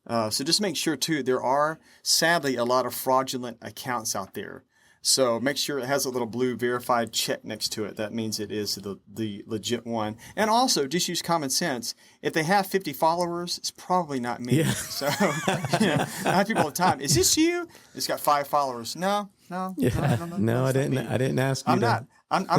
So just make sure, too, there are, sadly, a lot of fraudulent accounts out there. So make sure it has a little blue verified check next to it. That means it is the legit one. And also, just use common sense. If they have 50 followers, it's probably not me. Yeah. So I have people all the time. Is this you? It's got 5 followers. No. No, I didn't ask you. I'm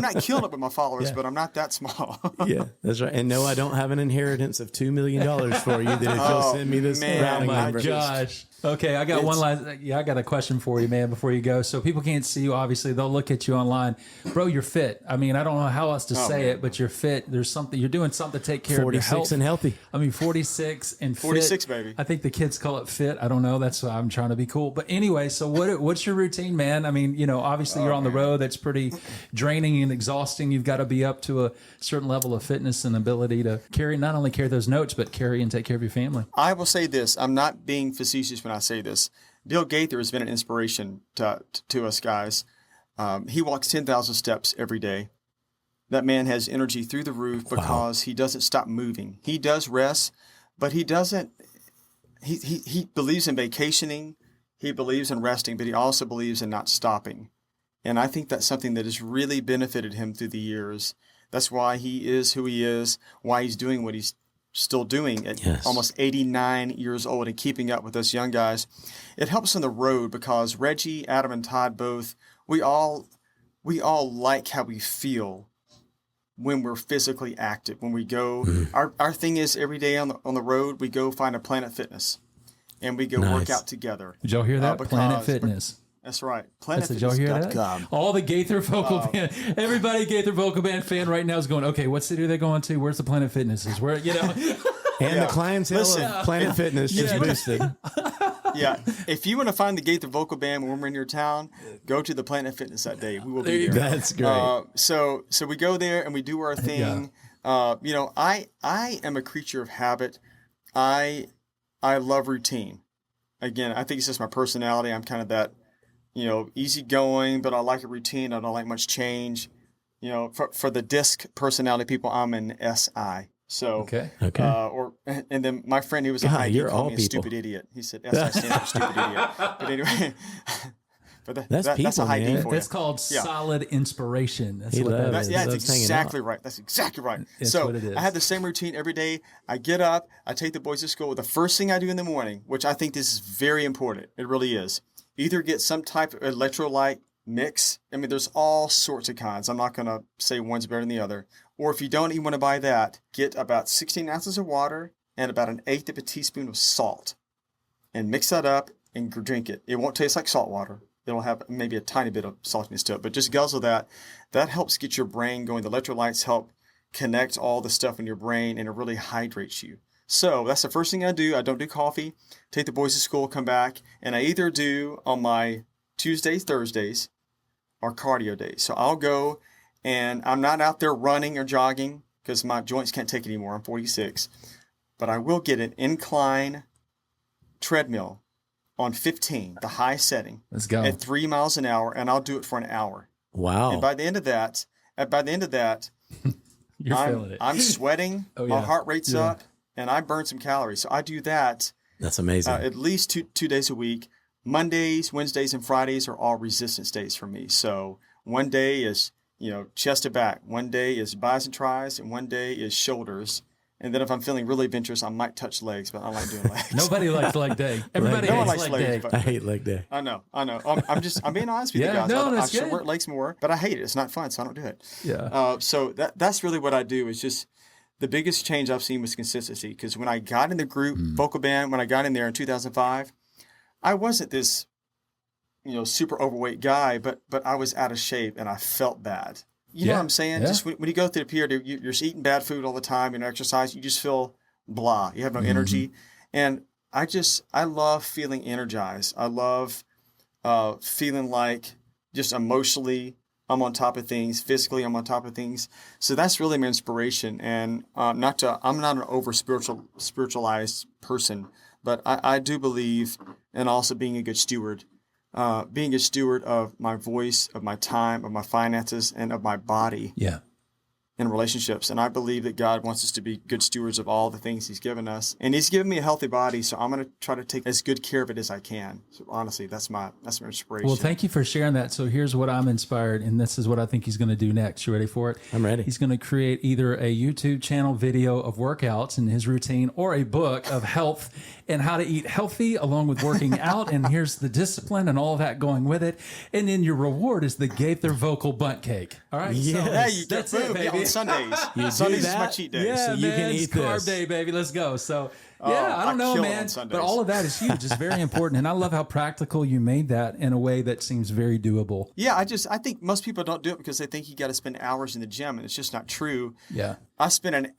not killing it with my followers, but I'm not that small. Yeah, that's right. And no, I don't have an inheritance of $2 million for you. That if you'll send me this routing number. Gosh. Okay, I got one last. Yeah, I got a question for you, man. Before you go, so people can't see you. Obviously, they'll look at you online, bro. You're fit. I mean, I don't know how else to say it, but you're fit. There's something you're doing something to take care of your health. 46 and healthy. I mean, 46 and 46, fit. baby. I think the kids call it fit. I don't know. That's why I'm trying to be cool. But anyway, so what's your routine, man? I mean, obviously you're on the road. That's pretty draining and exhausting. You've got to be up to a certain level of fitness and ability to not only carry those notes, but carry and take care of your family. I will say this. I'm not being facetious when I say this. Bill Gaither has been an inspiration to us guys. He walks 10,000 steps every day. That man has energy through the roof because he doesn't stop moving. He does rest, but he doesn't. He believes in vacationing. He believes in resting, but he also believes in not stopping. And I think that's something that has really benefited him through the years. That's why he is who he is, why he's doing what he's still doing at almost 89 years old and keeping up with us young guys. It helps on the road because Reggie, Adam, and Todd both, we all like how we feel when we're physically active. When we go, our thing is every day on the road, we go find a Planet Fitness and we go work out together. Did y'all hear that? Planet Fitness. That's right. Did y'all hear that? All the Gaither Vocal Band, everybody Gaither Vocal Band fan right now is going, okay, what city are they going to? Where's the Planet Fitness? Is where, And the clientele of Planet Fitness just boosted. Yeah. If you want to find the Gaither Vocal Band when we're in your town, go to the Planet Fitness that day. We will be there. That's great. So we go there and we do our thing. I am a creature of habit. I love routine. Again, I think it's just my personality. I'm kind of that, easygoing, but I like a routine. I don't like much change. For the disc personality people, I'm an SI. So, okay. And then my friend who was a high, he called me a stupid idiot. He said, SI stands for stupid idiot. But anyway, that's a high D for you. That's called solid inspiration. That's what that is. That's exactly right. That's exactly right. So what it is. I have the same routine every day. I get up, I take the boys to school. The first thing I do in the morning, which I think this is very important, it really is, either get some type of electrolyte mix. I mean, there's all sorts of kinds. I'm not going to say one's better than the other. Or if you don't even want to buy that, get about 16 ounces of water and about 1/8 of a teaspoon of salt and mix that up and drink it. It won't taste like salt water. It'll have maybe a tiny bit of saltiness to it, but just guzzle that. That helps get your brain going. The electrolytes help connect all the stuff in your brain, and it really hydrates you. So that's the first thing I do. I don't do coffee. Take the boys to school, come back, and I either do on my Tuesdays, Thursdays, or cardio days. So I'll go, and I'm not out there running or jogging because my joints can't take it anymore. I'm 46. But I will get an incline treadmill on 15, the high setting. Let's go. At 3 miles an hour, and I'll do it for an hour. Wow. And by the end of that, You're feeling it. I'm sweating, my heart rate's up, and I burn some calories. So I do that. That's amazing. At least two days a week. Mondays, Wednesdays, and Fridays are all resistance days for me. So one day is, chest to back. One day is bis and tris, and one day is shoulders. And then if I'm feeling really adventurous, I might touch legs, but I don't like doing legs. Nobody likes leg day. Everybody hates leg day. I hate leg day. I know. I'm being honest with you guys. I should work legs more, but I hate it. It's not fun, so I don't do it. Yeah. So that's really what I do. Is just the biggest change I've seen was consistency. Because when I got in the group vocal band, when I got in there in 2005, I wasn't this, super overweight guy, but I was out of shape and I felt bad. You know what I'm saying? Yeah. Just when you go through the period, you're just eating bad food all the time, exercise, you just feel blah. You have no energy. And I love feeling energized. I love feeling like just emotionally I'm on top of things, physically I'm on top of things. So that's really my inspiration. And I'm not an over spiritualized person, But I do believe in also being a good steward. Being a steward of my voice, of my time, of my finances, and of my body. Yeah. In relationships. And I believe that God wants us to be good stewards of all the things he's given us. And he's given me a healthy body, so I'm going to try to take as good care of it as I can. So honestly, that's my inspiration. Well, thank you for sharing that. So here's what I'm inspired, and this is what I think he's going to do next. You ready for it? I'm ready. He's going to create either a YouTube channel video of workouts and his routine, or a book of health and how to eat healthy along with working out. And here's the discipline and all that going with it. And then your reward is the Gaither Vocal Bunt Cake. All right. Yes. That's it, baby. On Sundays. You Sundays do is my that? cheat day. Yeah, So you man, can eat it's carb this. day, baby. Let's go. So, yeah, I don't know, kill it man. on Sundays. But all of that is huge. It's very important. And I love how practical you made that in a way that seems very doable. Yeah, I think most people don't do it because they think you got to spend hours in the gym, and it's just not true. Yeah. I spend an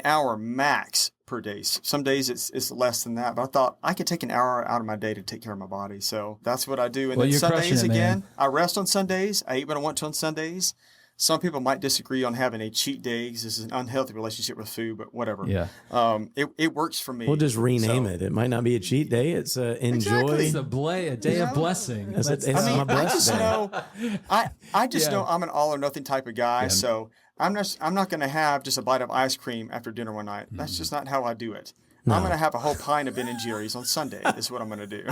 hour max per day. Some days it's less than that, but I thought I could take an hour out of my day to take care of my body. So that's what I do. And Well, then you're crushing Sundays it, man. again, I rest on Sundays. I eat what I want to on Sundays. Some people might disagree on having a cheat day because this is an unhealthy relationship with food, but whatever. Yeah. It works for me. We'll just rename So- it. It might not be a cheat day. It's enjoy. It's a day of blessing. It's That's- my I blessed just day. know, I just Yeah. know I'm an all or nothing type of guy. So I'm not going to have just a bite of ice cream after dinner one night. That's just not how I do it. I'm going to have a whole pint of Ben & Jerry's on Sunday is what I'm going to do.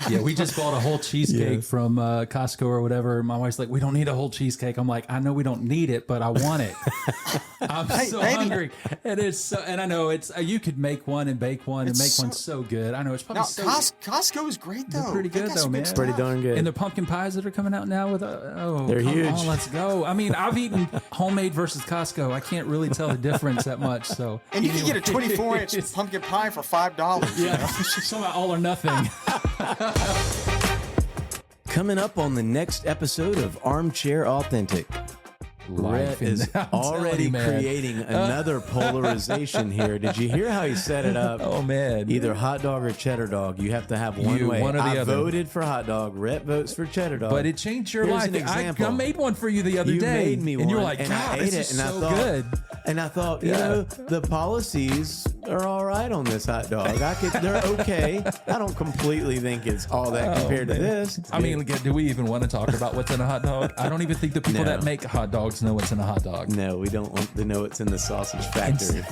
Yeah, we just bought a whole cheesecake from Costco or whatever. My wife's like, we don't need a whole cheesecake. I'm like, I know we don't need it, but I want it. I'm so baby. hungry. And it's so, and I know it's you could make one and bake one and make one so good. I know it's probably No, so Costco is great though. They're pretty They good, got though, some man. stuff. Pretty darn good. And the pumpkin pies that are coming out now with They're come huge. on, let's go. I mean, I've eaten homemade versus Costco. I can't really tell the difference that much. So And you can get a 24-inch pumpkin pie for $5. yeah, it's about all or nothing. Coming up on the next episode of Armchair Authentic. Rhett is I'm telling already you, man. creating another polarization here. Did you hear how he set it up? Oh man, Either hot dog or cheddar dog. You have to have one way. one or the I other. voted for hot dog. Rhett votes for cheddar dog. but it changed your Here's life. an example. I made one for you the other You day, made me one, and you were like, and "God, I ate this it, is and so I thought, good." And I thought, you Yeah. know, the policies are all right on this hot dog. They're okay. I don't completely think it's all that compared to this. I mean, do we even want to talk about what's in a hot dog? I don't even think the people No. that make hot dogs know what's in a hot dog. No, we don't want to know it's in the sausage factory.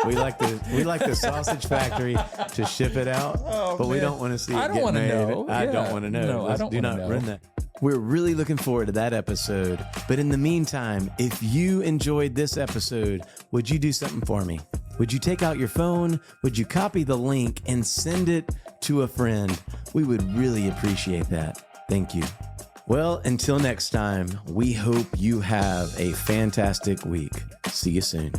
we like the sausage factory to ship it out, but we man. don't want to see it I don't get wanna made. know. I Yeah. don't want to know. No, I Let's don't do wanna not know. run that. We're really looking forward to that episode. But in the meantime, if you enjoyed this episode, would you do something for me? Would you take out your phone? Would you copy the link and send it to a friend? We would really appreciate that. Thank you. Well, until next time, we hope you have a fantastic week. See you soon.